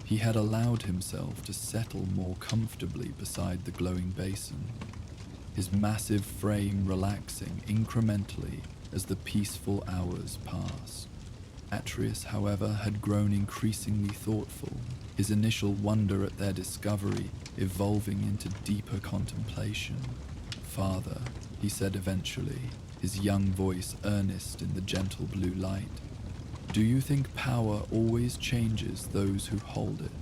he had allowed himself to settle more comfortably beside the glowing basin, his massive frame relaxing incrementally as the peaceful hours passed. Atreus, however, had grown increasingly thoughtful, his initial wonder at their discovery evolving into deeper contemplation. "Father," he said eventually, his young voice earnest in the gentle blue light, "do you think power always changes those who hold it?"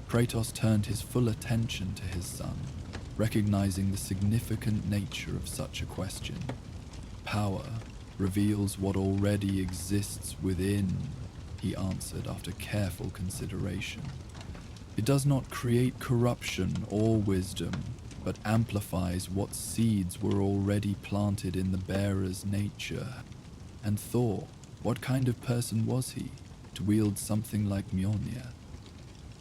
Kratos turned his full attention to his son, recognizing the significant nature of such a question. "Power reveals what already exists within," he answered after careful consideration. "It does not create corruption or wisdom, but amplifies what seeds were already planted in the bearer's nature." And Thor, what kind of person was he, to wield something like Mjolnir?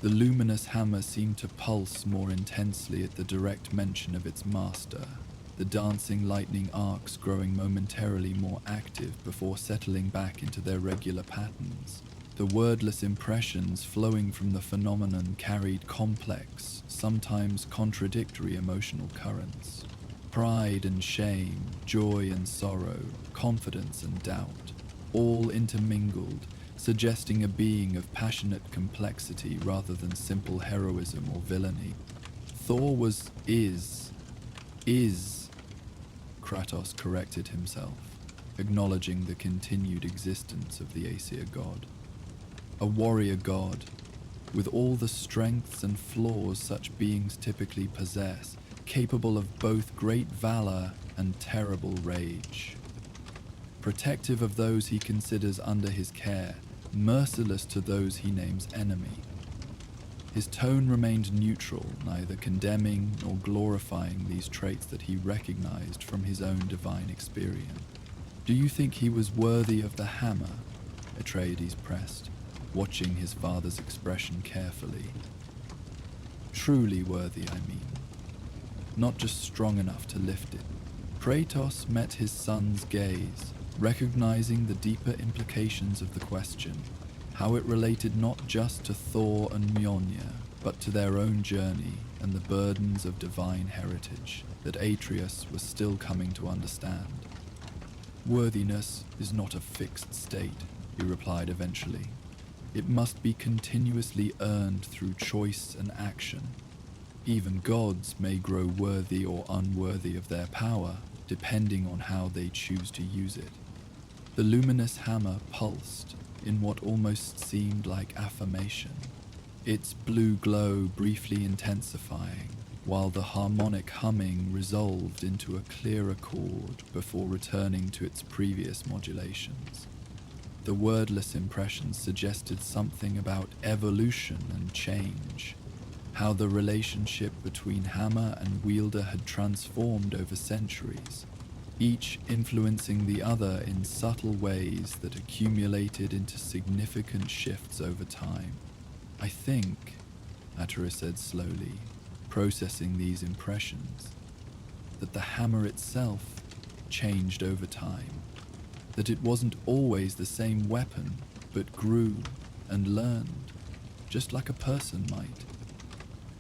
The luminous hammer seemed to pulse more intensely at the direct mention of its master, the dancing lightning arcs growing momentarily more active before settling back into their regular patterns. The wordless impressions flowing from the phenomenon carried complex, sometimes contradictory emotional currents. Pride and shame, joy and sorrow, confidence and doubt, all intermingled, suggesting a being of passionate complexity rather than simple heroism or villainy. Thor is, Kratos corrected himself, acknowledging the continued existence of the Aesir god. A warrior god, with all the strengths and flaws such beings typically possess, capable of both great valor and terrible rage. Protective of those he considers under his care, merciless to those he names enemy. His tone remained neutral, neither condemning nor glorifying these traits that he recognized from his own divine experience. "Do you think he was worthy of the hammer?" Atreides pressed, watching his father's expression carefully. "Truly worthy, I mean. Not just strong enough to lift it." Kratos met his son's gaze, recognizing the deeper implications of the question, how it related not just to Thor and Mjolnir, but to their own journey and the burdens of divine heritage that Atreus was still coming to understand. "Worthiness is not a fixed state," he replied eventually. "It must be continuously earned through choice and action. Even gods may grow worthy or unworthy of their power, depending on how they choose to use it." The luminous hammer pulsed in what almost seemed like affirmation, its blue glow briefly intensifying, while the harmonic humming resolved into a clearer chord before returning to its previous modulations. The wordless impressions suggested something about evolution and change, how the relationship between hammer and wielder had transformed over centuries, each influencing the other in subtle ways that accumulated into significant shifts over time. "I think," Atreus said slowly, processing these impressions, "that the hammer itself changed over time, that it wasn't always the same weapon, but grew and learned, just like a person might."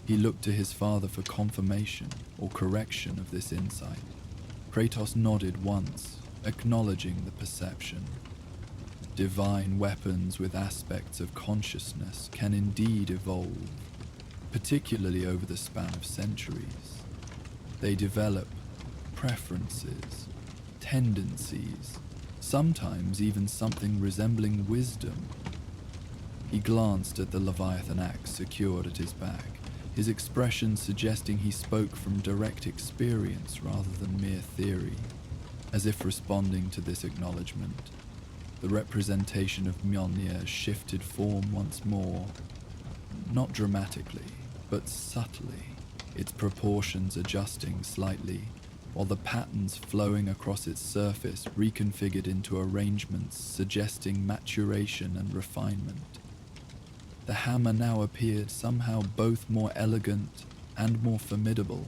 He looked to his father for confirmation or correction of this insight. Kratos nodded once, acknowledging the perception. Divine weapons with aspects of consciousness can indeed evolve, particularly over the span of centuries. They develop preferences, tendencies, sometimes even something resembling wisdom. He glanced at the Leviathan axe secured at his back, his expression suggesting he spoke from direct experience rather than mere theory. As if responding to this acknowledgement, the representation of Mjolnir shifted form once more, not dramatically, but subtly, its proportions adjusting slightly, while the patterns flowing across its surface reconfigured into arrangements suggesting maturation and refinement. The hammer now appeared somehow both more elegant and more formidable,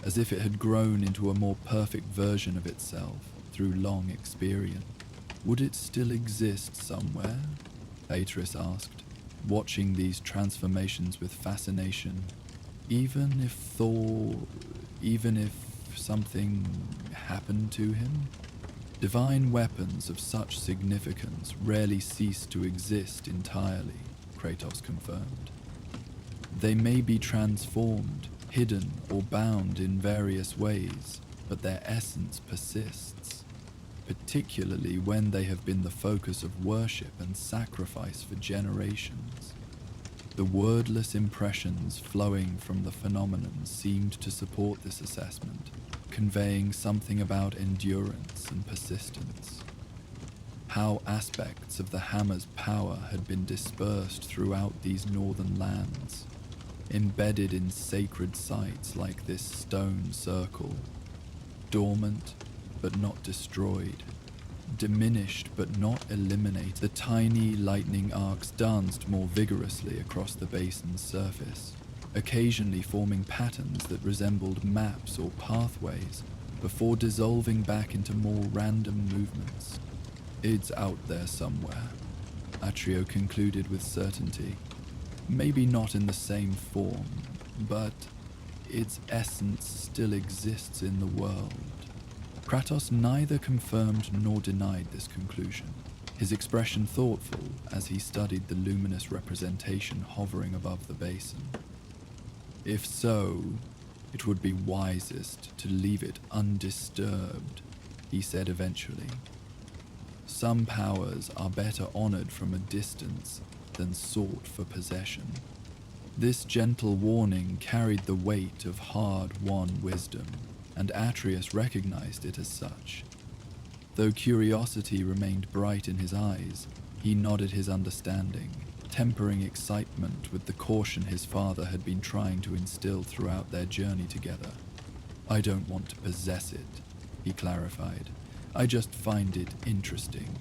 as if it had grown into a more perfect version of itself through long experience. Would it still exist somewhere? Beatrice asked, watching these transformations with fascination. Even if something happened to him? Divine weapons of such significance rarely cease to exist entirely, Kratos confirmed. They may be transformed, hidden, or bound in various ways, but their essence persists, particularly when they have been the focus of worship and sacrifice for generations. The wordless impressions flowing from the phenomenon seemed to support this assessment, conveying something about endurance and persistence. How aspects of the hammer's power had been dispersed throughout these northern lands, embedded in sacred sites like this stone circle, dormant but not destroyed, diminished but not eliminated. The tiny lightning arcs danced more vigorously across the basin's surface, occasionally forming patterns that resembled maps or pathways before dissolving back into more random movements. It's out there somewhere, Atrio concluded with certainty. Maybe not in the same form, but its essence still exists in the world. Kratos neither confirmed nor denied this conclusion, his expression thoughtful as he studied the luminous representation hovering above the basin. If so, it would be wisest to leave it undisturbed, he said eventually. Some powers are better honored from a distance than sought for possession. This gentle warning carried the weight of hard-won wisdom, and Atreus recognized it as such. Though curiosity remained bright in his eyes, he nodded his understanding, tempering excitement with the caution his father had been trying to instill throughout their journey together. I don't want to possess it, he clarified. I just find it interesting,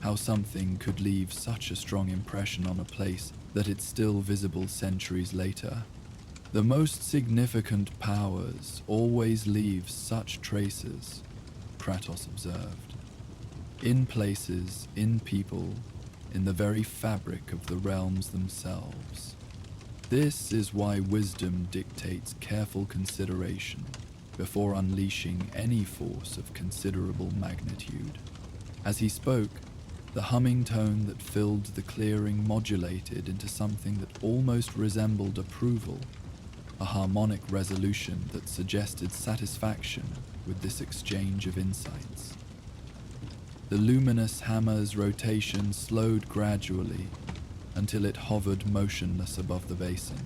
how something could leave such a strong impression on a place that it's still visible centuries later. The most significant powers always leave such traces, Kratos observed. In places, in people, in the very fabric of the realms themselves. This is why wisdom dictates careful consideration before unleashing any force of considerable magnitude. As he spoke, the humming tone that filled the clearing modulated into something that almost resembled approval, a harmonic resolution that suggested satisfaction with this exchange of insights. The luminous hammer's rotation slowed gradually until it hovered motionless above the basin,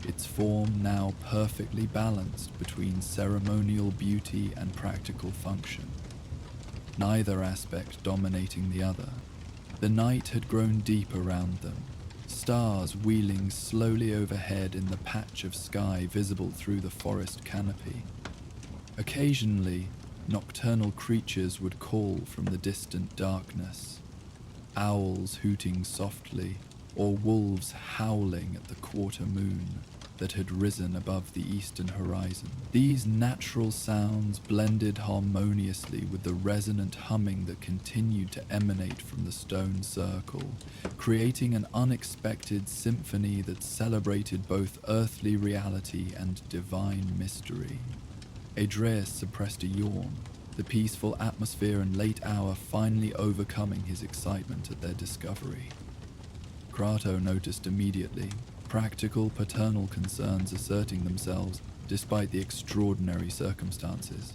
its form now perfectly balanced between ceremonial beauty and practical function, neither aspect dominating the other. The night had grown deep around them, stars wheeling slowly overhead in the patch of sky visible through the forest canopy. Occasionally, nocturnal creatures would call from the distant darkness, owls hooting softly, or wolves howling at the quarter moon that had risen above the eastern horizon. These natural sounds blended harmoniously with the resonant humming that continued to emanate from the stone circle, creating an unexpected symphony that celebrated both earthly reality and divine mystery. Adreus suppressed a yawn, the peaceful atmosphere and late hour finally overcoming his excitement at their discovery. Kratos noticed immediately, practical paternal concerns asserting themselves despite the extraordinary circumstances.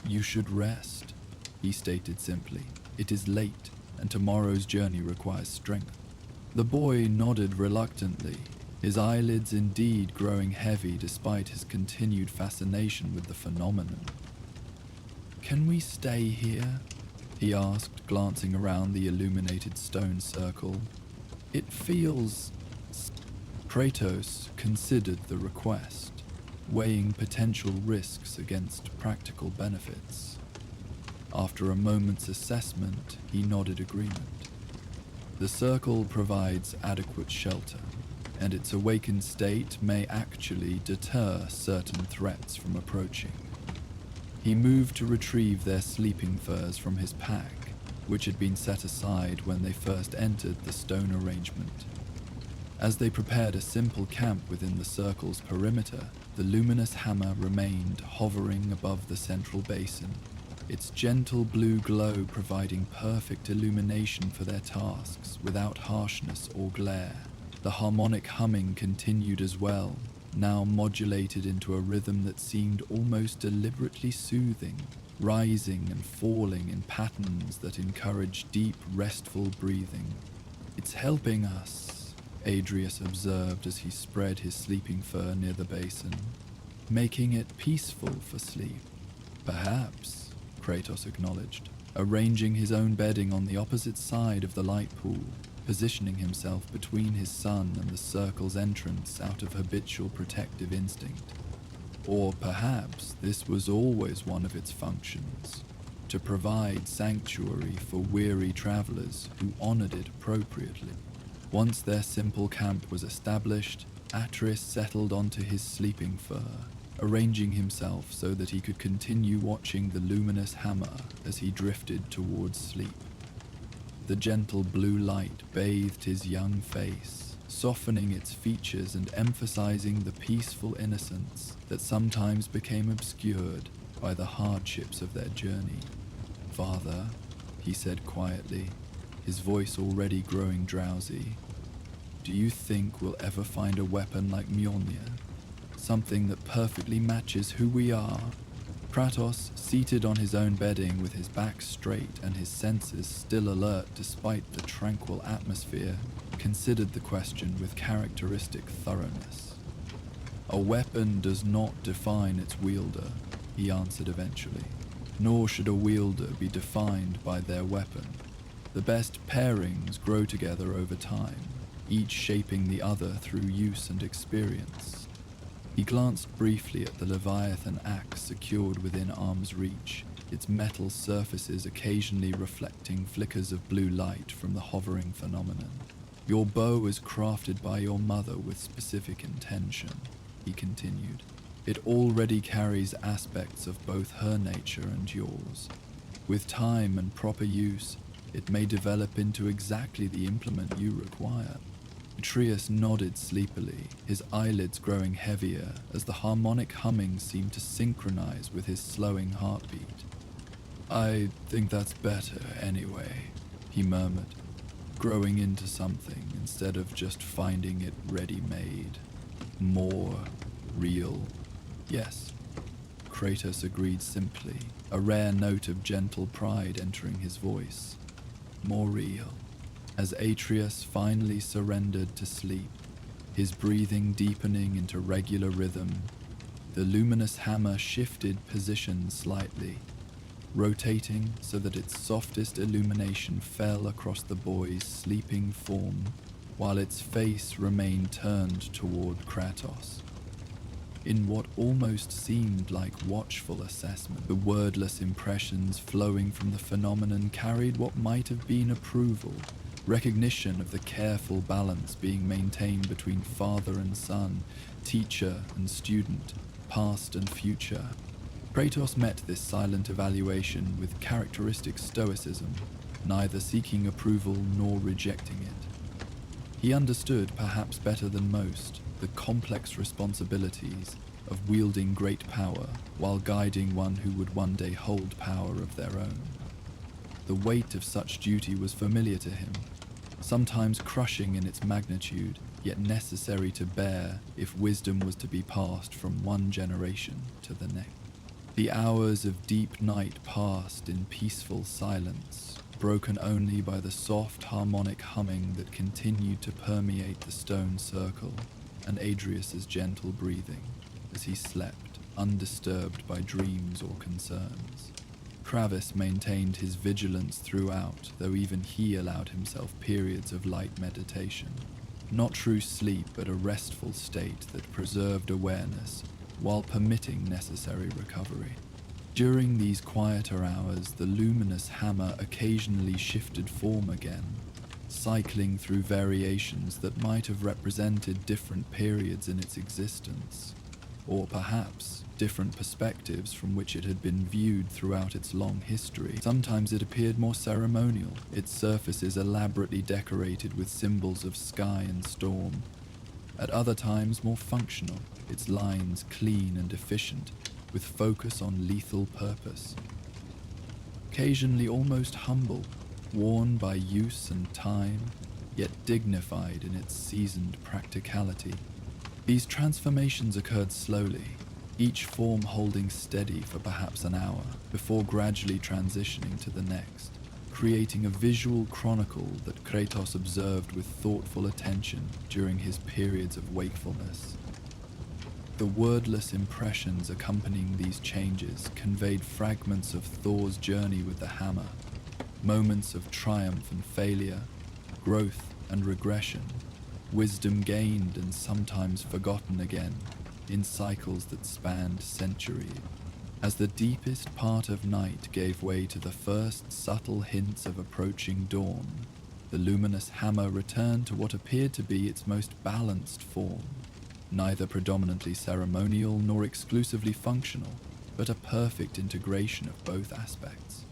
You should rest, he stated simply. It is late, and tomorrow's journey requires strength. The boy nodded reluctantly, his eyelids indeed growing heavy despite his continued fascination with the phenomenon. "Can we stay here?" he asked, glancing around the illuminated stone circle. "It feels..." Kratos considered the request, weighing potential risks against practical benefits. After a moment's assessment, he nodded agreement. The circle provides adequate shelter, and its awakened state may actually deter certain threats from approaching. He moved to retrieve their sleeping furs from his pack, which had been set aside when they first entered the stone arrangement. As they prepared a simple camp within the circle's perimeter, the luminous hammer remained hovering above the central basin, its gentle blue glow providing perfect illumination for their tasks without harshness or glare. The harmonic humming continued as well, now modulated into a rhythm that seemed almost deliberately soothing, rising and falling in patterns that encouraged deep, restful breathing. "It's helping us," Adrius observed as he spread his sleeping fur near the basin, "making it peaceful for sleep." "Perhaps," Kratos acknowledged, arranging his own bedding on the opposite side of the light pool, positioning himself between his son and the circle's entrance out of habitual protective instinct. Or perhaps this was always one of its functions, to provide sanctuary for weary travelers who honored it appropriately. Once their simple camp was established, Atreus settled onto his sleeping fur, arranging himself so that he could continue watching the luminous hammer as he drifted towards sleep. The gentle blue light bathed his young face, softening its features and emphasizing the peaceful innocence that sometimes became obscured by the hardships of their journey. "Father," he said quietly, his voice already growing drowsy, "do you think we'll ever find a weapon like Mjolnir? Something that perfectly matches who we are?" Kratos, seated on his own bedding with his back straight and his senses still alert despite the tranquil atmosphere, considered the question with characteristic thoroughness. "A weapon does not define its wielder," he answered eventually, "nor should a wielder be defined by their weapon. The best pairings grow together over time, each shaping the other through use and experience." He glanced briefly at the Leviathan axe secured within arm's reach, its metal surfaces occasionally reflecting flickers of blue light from the hovering phenomenon. "Your bow is crafted by your mother with specific intention," he continued. "It already carries aspects of both her nature and yours. With time and proper use, it may develop into exactly the implement you require." Atreus nodded sleepily, his eyelids growing heavier as the harmonic humming seemed to synchronize with his slowing heartbeat. "I think that's better anyway," he murmured, growing into something instead of just finding it ready-made. "More real." "Yes," Kratos agreed simply, a rare note of gentle pride entering his voice. "More real." As Atreus finally surrendered to sleep, his breathing deepening into regular rhythm, the luminous hammer shifted position slightly, rotating so that its softest illumination fell across the boy's sleeping form, while its face remained turned toward Kratos. In what almost seemed like watchful assessment, the wordless impressions flowing from the phenomenon carried what might have been approval, recognition of the careful balance being maintained between father and son, teacher and student, past and future. Kratos met this silent evaluation with characteristic stoicism, neither seeking approval nor rejecting it. He understood, perhaps better than most, the complex responsibilities of wielding great power while guiding one who would one day hold power of their own. The weight of such duty was familiar to him, sometimes crushing in its magnitude, yet necessary to bear if wisdom was to be passed from one generation to the next. The hours of deep night passed in peaceful silence, broken only by the soft harmonic humming that continued to permeate the stone circle, and Adrius's gentle breathing as he slept, undisturbed by dreams or concerns. Kravis maintained his vigilance throughout, though even he allowed himself periods of light meditation. Not true sleep, but a restful state that preserved awareness while permitting necessary recovery. During these quieter hours, the luminous hammer occasionally shifted form again, cycling through variations that might have represented different periods in its existence, or perhaps different perspectives from which it had been viewed throughout its long history. Sometimes it appeared more ceremonial, its surfaces elaborately decorated with symbols of sky and storm. At other times more functional, its lines clean and efficient, with focus on lethal purpose. Occasionally almost humble, worn by use and time, yet dignified in its seasoned practicality. These transformations occurred slowly, each form holding steady for perhaps an hour, before gradually transitioning to the next, creating a visual chronicle that Kratos observed with thoughtful attention during his periods of wakefulness. The wordless impressions accompanying these changes conveyed fragments of Thor's journey with the hammer, moments of triumph and failure, growth and regression, wisdom gained and sometimes forgotten again, in cycles that spanned centuries. As the deepest part of night gave way to the first subtle hints of approaching dawn, the luminous hammer returned to what appeared to be its most balanced form, neither predominantly ceremonial nor exclusively functional, but a perfect integration of both aspects.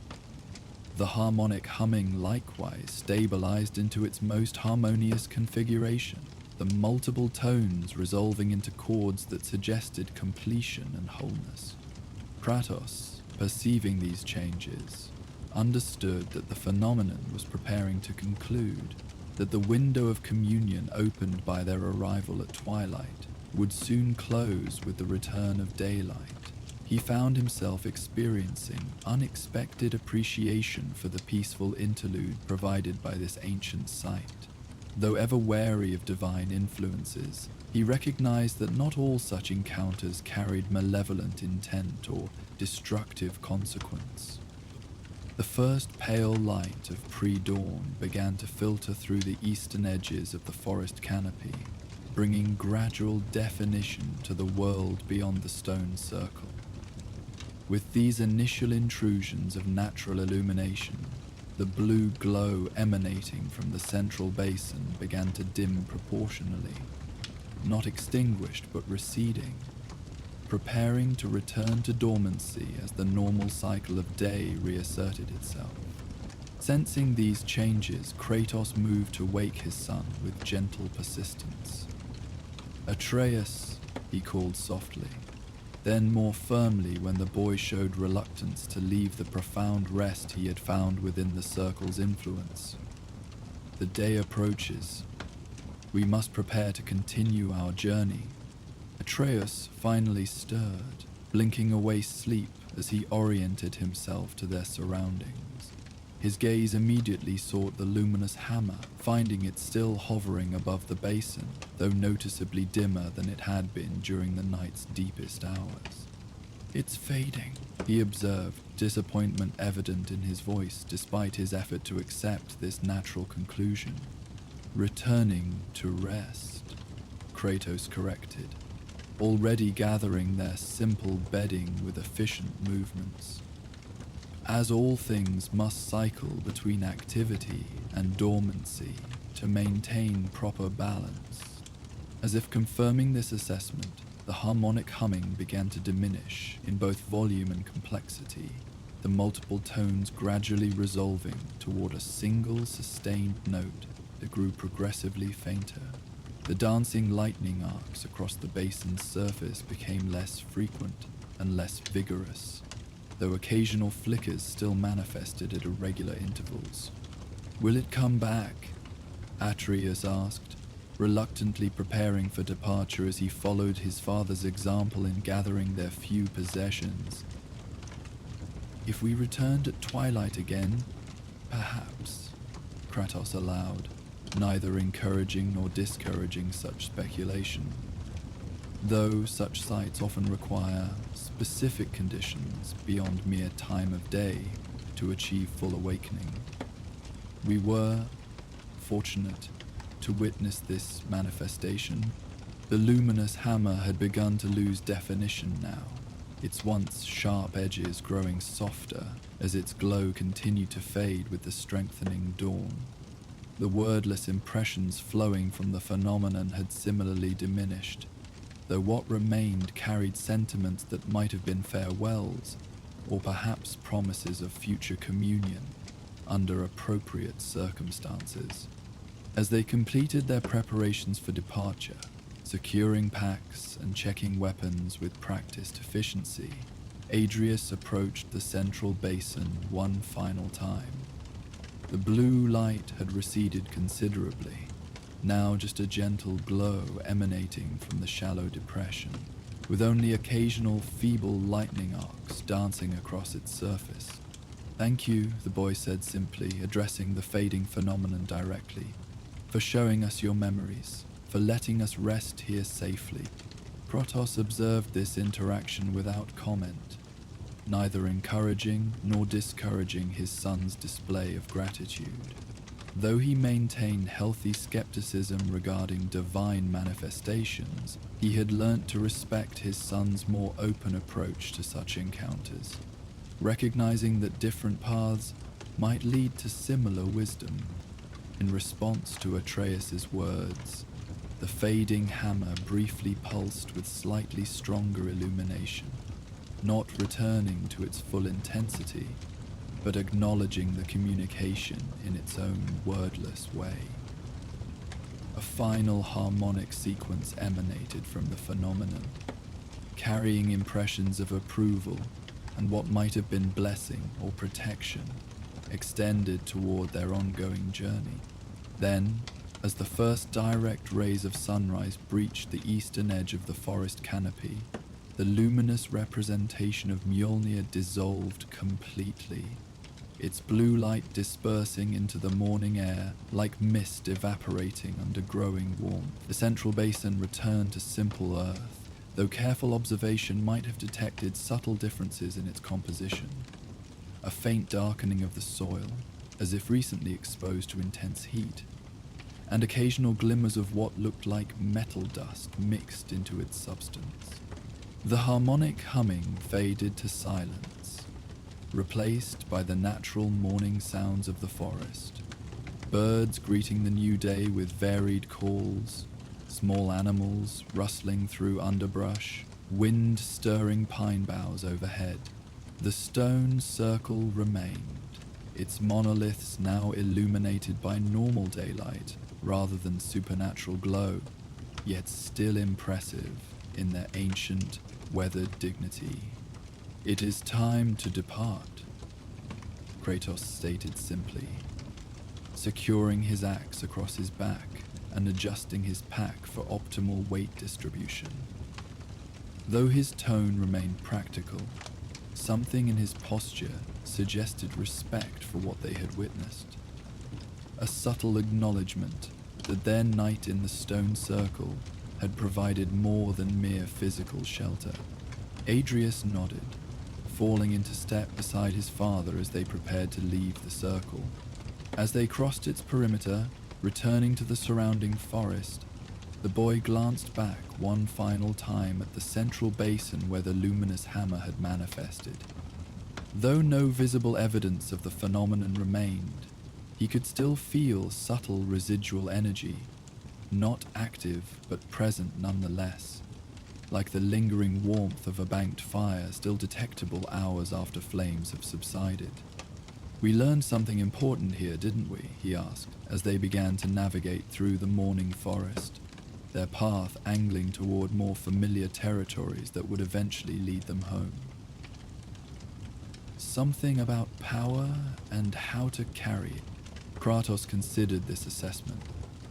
The harmonic humming likewise stabilized into its most harmonious configuration, the multiple tones resolving into chords that suggested completion and wholeness. Kratos, perceiving these changes, understood that the phenomenon was preparing to conclude, that the window of communion opened by their arrival at twilight would soon close with the return of daylight. He found himself experiencing unexpected appreciation for the peaceful interlude provided by this ancient site. Though ever wary of divine influences, he recognized that not all such encounters carried malevolent intent or destructive consequence. The first pale light of pre-dawn began to filter through the eastern edges of the forest canopy, bringing gradual definition to the world beyond the stone circle. With these initial intrusions of natural illumination, the blue glow emanating from the central basin began to dim proportionally, not extinguished but receding, preparing to return to dormancy as the normal cycle of day reasserted itself. Sensing these changes, Kratos moved to wake his son with gentle persistence. "Atreus," he called softly, then more firmly when the boy showed reluctance to leave the profound rest he had found within the circle's influence. "The day approaches. We must prepare to continue our journey." Atreus finally stirred, blinking away sleep as he oriented himself to their surroundings. His gaze immediately sought the luminous hammer, finding it still hovering above the basin, though noticeably dimmer than it had been during the night's deepest hours. "It's fading," he observed, disappointment evident in his voice despite his effort to accept this natural conclusion. "Returning to rest," Kratos corrected, already gathering their simple bedding with efficient movements. As all things must cycle between activity and dormancy to maintain proper balance. As if confirming this assessment, the harmonic humming began to diminish in both volume and complexity, the multiple tones gradually resolving toward a single sustained note that grew progressively fainter. The dancing lightning arcs across the basin's surface became less frequent and less vigorous, though occasional flickers still manifested at irregular intervals. "Will it come back?" Atreus asked, reluctantly preparing for departure as he followed his father's example in gathering their few possessions If we returned at twilight again, perhaps, Kratos allowed, neither encouraging nor discouraging such speculation. Though such sites often require specific conditions beyond mere time of day to achieve full awakening. We were fortunate to witness this manifestation. The luminous hammer had begun to lose definition now, its once sharp edges growing softer as its glow continued to fade with the strengthening dawn. The wordless impressions flowing from the phenomenon had similarly diminished, though what remained carried sentiments that might have been farewells, or perhaps promises of future communion under appropriate circumstances. As they completed their preparations for departure, securing packs and checking weapons with practiced efficiency, Adrius approached the central basin one final time. The blue light had receded considerably, now just a gentle glow emanating from the shallow depression, with only occasional feeble lightning arcs dancing across its surface. "Thank you," the boy said simply, addressing the fading phenomenon directly, "for showing us your memories, for letting us rest here safely." Kratos observed this interaction without comment, neither encouraging nor discouraging his son's display of gratitude. Though he maintained healthy skepticism regarding divine manifestations, he had learnt to respect his son's more open approach to such encounters, recognizing that different paths might lead to similar wisdom. In response to Atreus's words, the fading hammer briefly pulsed with slightly stronger illumination, not returning to its full intensity, but acknowledging the communication in its own wordless way. A final harmonic sequence emanated from the phenomenon, carrying impressions of approval and what might have been blessing or protection extended toward their ongoing journey. Then, as the first direct rays of sunrise breached the eastern edge of the forest canopy, the luminous representation of Mjolnir dissolved completely, its blue light dispersing into the morning air like mist evaporating under growing warmth. The central basin returned to simple earth, though careful observation might have detected subtle differences in its composition. A faint darkening of the soil, as if recently exposed to intense heat, and occasional glimmers of what looked like metal dust mixed into its substance. The harmonic humming faded to silence, replaced by the natural morning sounds of the forest. Birds greeting the new day with varied calls, small animals rustling through underbrush, wind stirring pine boughs overhead. The stone circle remained, its monoliths now illuminated by normal daylight rather than supernatural glow, yet still impressive in their ancient, weathered dignity. "It is time to depart," Kratos stated simply, securing his axe across his back and adjusting his pack for optimal weight distribution. Though his tone remained practical, something in his posture suggested respect for what they had witnessed, a subtle acknowledgement that their night in the stone circle had provided more than mere physical shelter. Adrius nodded, falling into step beside his father as they prepared to leave the circle. As they crossed its perimeter, returning to the surrounding forest, the boy glanced back one final time at the central basin where the luminous hammer had manifested. Though no visible evidence of the phenomenon remained, he could still feel subtle residual energy, not active but present nonetheless, like the lingering warmth of a banked fire still detectable hours after flames have subsided. "We learned something important here, didn't we?" he asked, as they began to navigate through the morning forest, their path angling toward more familiar territories that would eventually lead them home. Something about power and how to carry it. Kratos considered this assessment,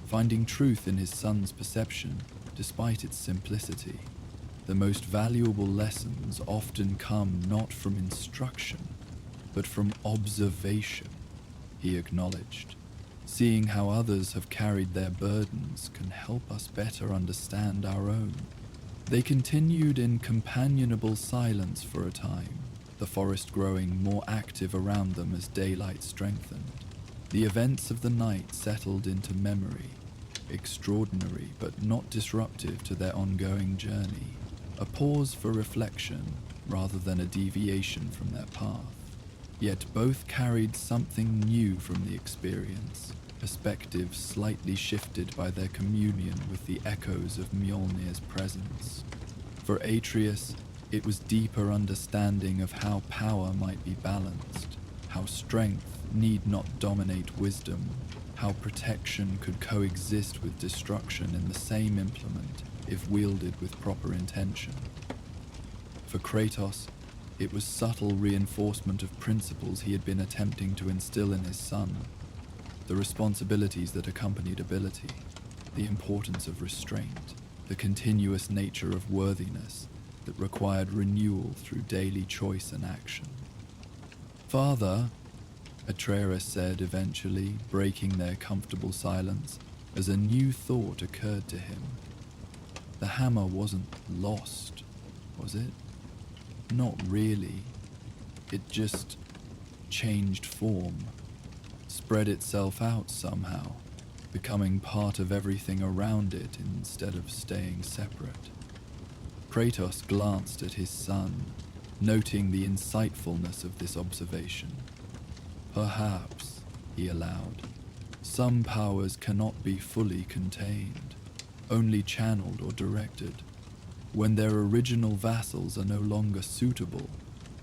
finding truth in his son's perception despite its simplicity. The most valuable lessons often come not from instruction, but from observation, he acknowledged. Seeing how others have carried their burdens can help us better understand our own. They continued in companionable silence for a time, the forest growing more active around them as daylight strengthened. The events of the night settled into memory, extraordinary but not disruptive to their ongoing journey, a pause for reflection rather than a deviation from their path. Yet both carried something new from the experience, perspectives slightly shifted by their communion with the echoes of Mjolnir's presence. For Atreus, it was deeper understanding of how power might be balanced, how strength need not dominate wisdom, how protection could coexist with destruction in the same implement if wielded with proper intention. For Kratos, it was subtle reinforcement of principles he had been attempting to instill in his son, the responsibilities that accompanied ability, the importance of restraint, the continuous nature of worthiness that required renewal through daily choice and action. "Father," Atreus said eventually, breaking their comfortable silence as a new thought occurred to him. The hammer wasn't lost, was it? Not really. It just changed form, spread itself out somehow, becoming part of everything around it instead of staying separate. Kratos glanced at his son, noting the insightfulness of this observation. "Perhaps," he allowed, "some powers cannot be fully contained, only channeled or directed. When their original vassals are no longer suitable,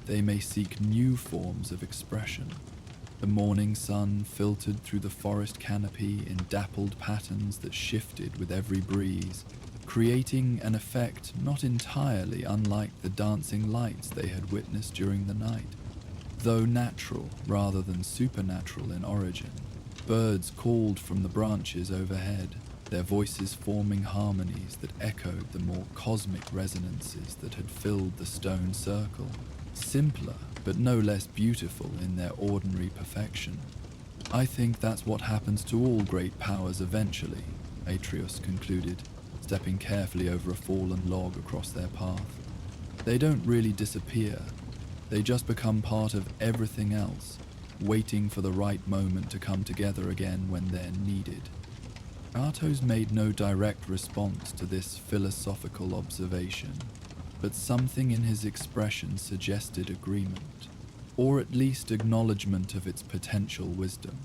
they may seek new forms of expression." The morning sun filtered through the forest canopy in dappled patterns that shifted with every breeze, creating an effect not entirely unlike the dancing lights they had witnessed during the night. Though natural rather than supernatural in origin, birds called from the branches overhead, their voices forming harmonies that echoed the more cosmic resonances that had filled the stone circle, simpler but no less beautiful in their ordinary perfection. "I think that's what happens to all great powers eventually," Atreus concluded, stepping carefully over a fallen log across their path. "They don't really disappear. They just become part of everything else, waiting for the right moment to come together again when they're needed." Kratos made no direct response to this philosophical observation, but something in his expression suggested agreement, or at least acknowledgement of its potential wisdom.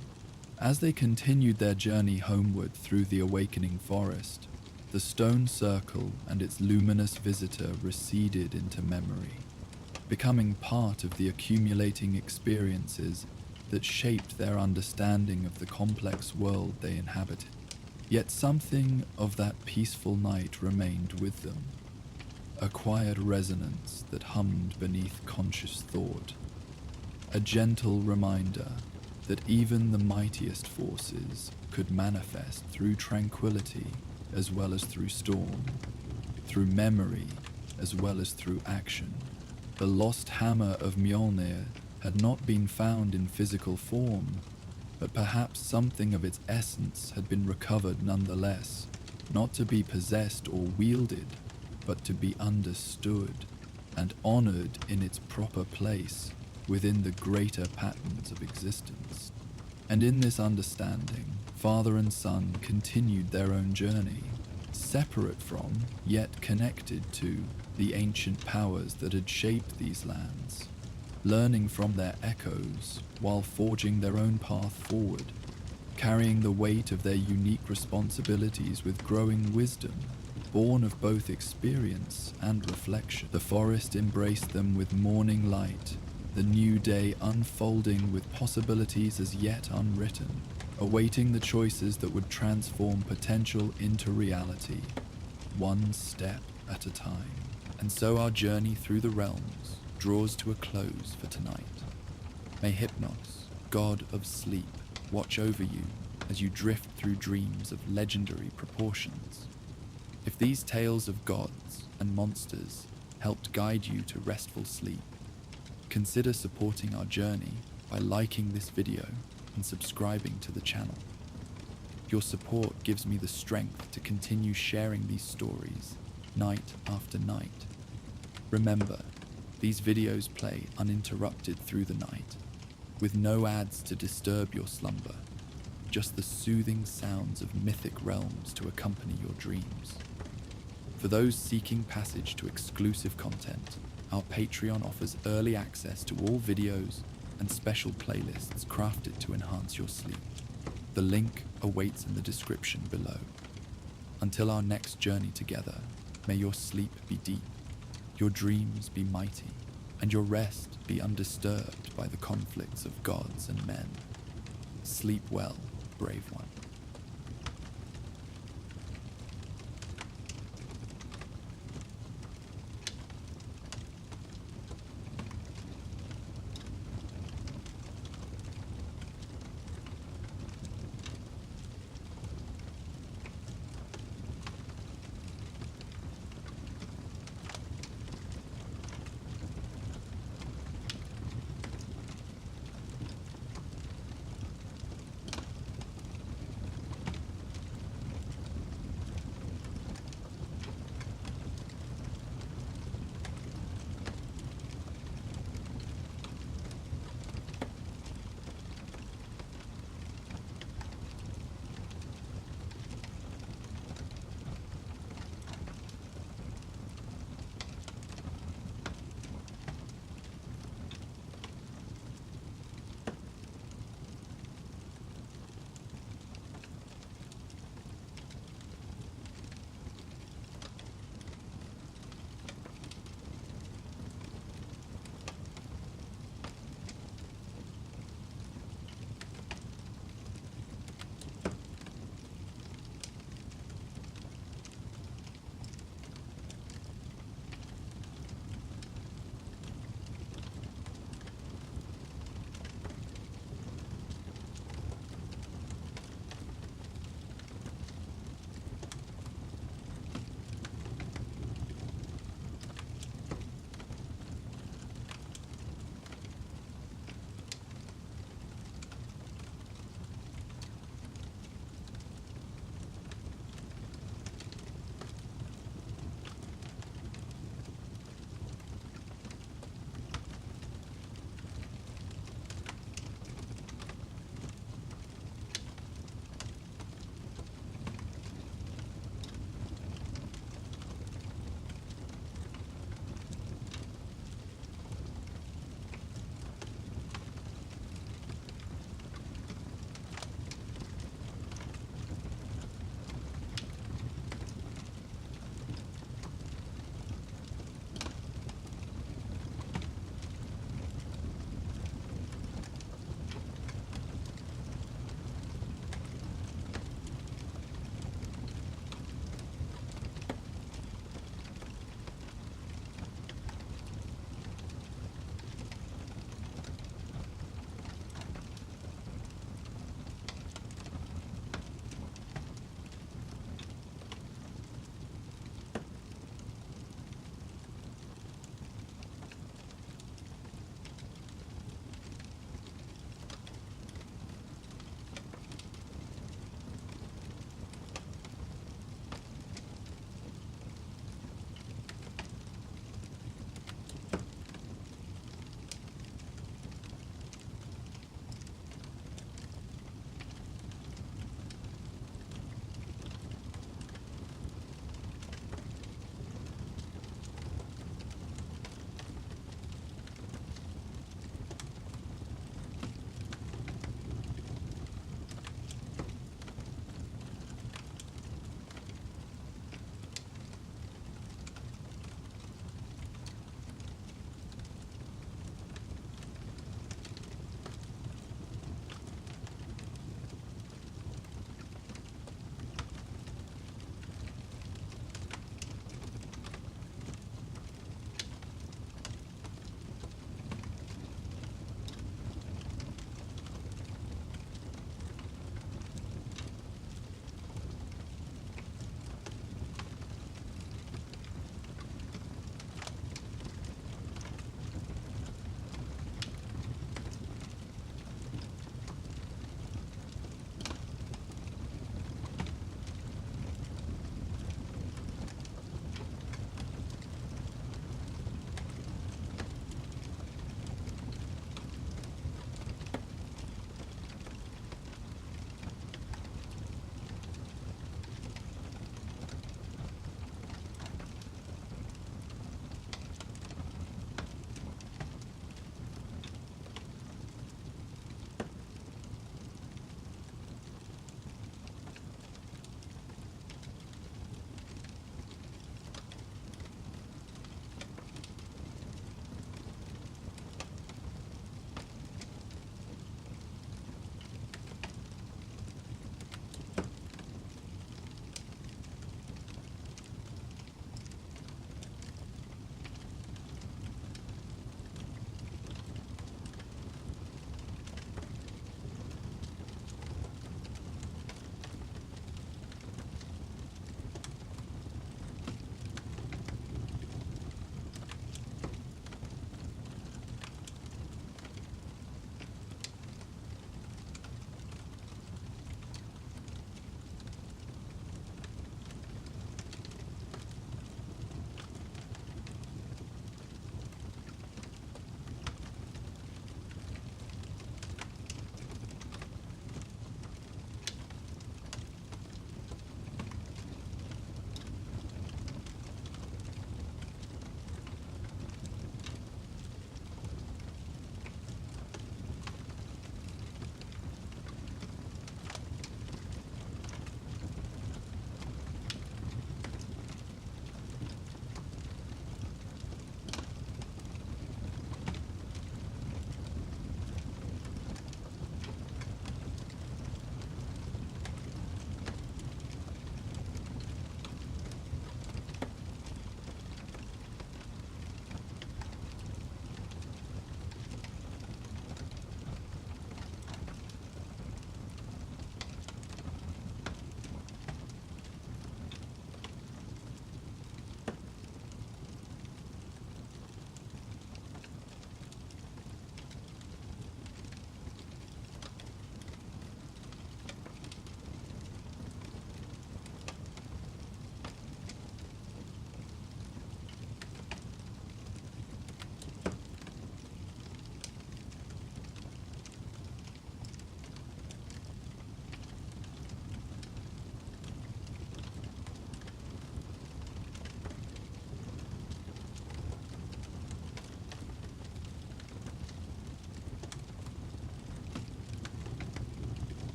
As they continued their journey homeward through the awakening forest, the stone circle and its luminous visitor receded into memory, becoming part of the accumulating experiences that shaped their understanding of the complex world they inhabited. Yet something of that peaceful night remained with them, a quiet resonance that hummed beneath conscious thought, a gentle reminder that even the mightiest forces could manifest through tranquility as well as through storm, through memory as well as through action. The lost hammer of Mjolnir had not been found in physical form, but perhaps something of its essence had been recovered nonetheless, not to be possessed or wielded, but to be understood and honored in its proper place within the greater patterns of existence. And in this understanding, father and son continued their own journey, separate from, yet connected to, the ancient powers that had shaped these lands, learning from their echoes while forging their own path forward, carrying the weight of their unique responsibilities with growing wisdom, born of both experience and reflection. The forest embraced them with morning light, the new day unfolding with possibilities as yet unwritten, awaiting the choices that would transform potential into reality, one step at a time. And so our journey through the realms draws to a close for tonight. May Hypnos, god of sleep, watch over you as you drift through dreams of legendary proportions. If these tales of gods and monsters helped guide you to restful sleep, Consider supporting our journey by liking this video and subscribing to the channel. Your support gives me the strength to continue sharing these stories night after night. Remember, these videos play uninterrupted through the night, with no ads to disturb your slumber, just the soothing sounds of mythic realms to accompany your dreams. For those seeking passage to exclusive content, our Patreon offers early access to all videos and special playlists crafted to enhance your sleep. The link awaits in the description below. Until our next journey together, may your sleep be deep, your dreams be mighty, and your rest be undisturbed by the conflicts of gods and men. Sleep well, brave one.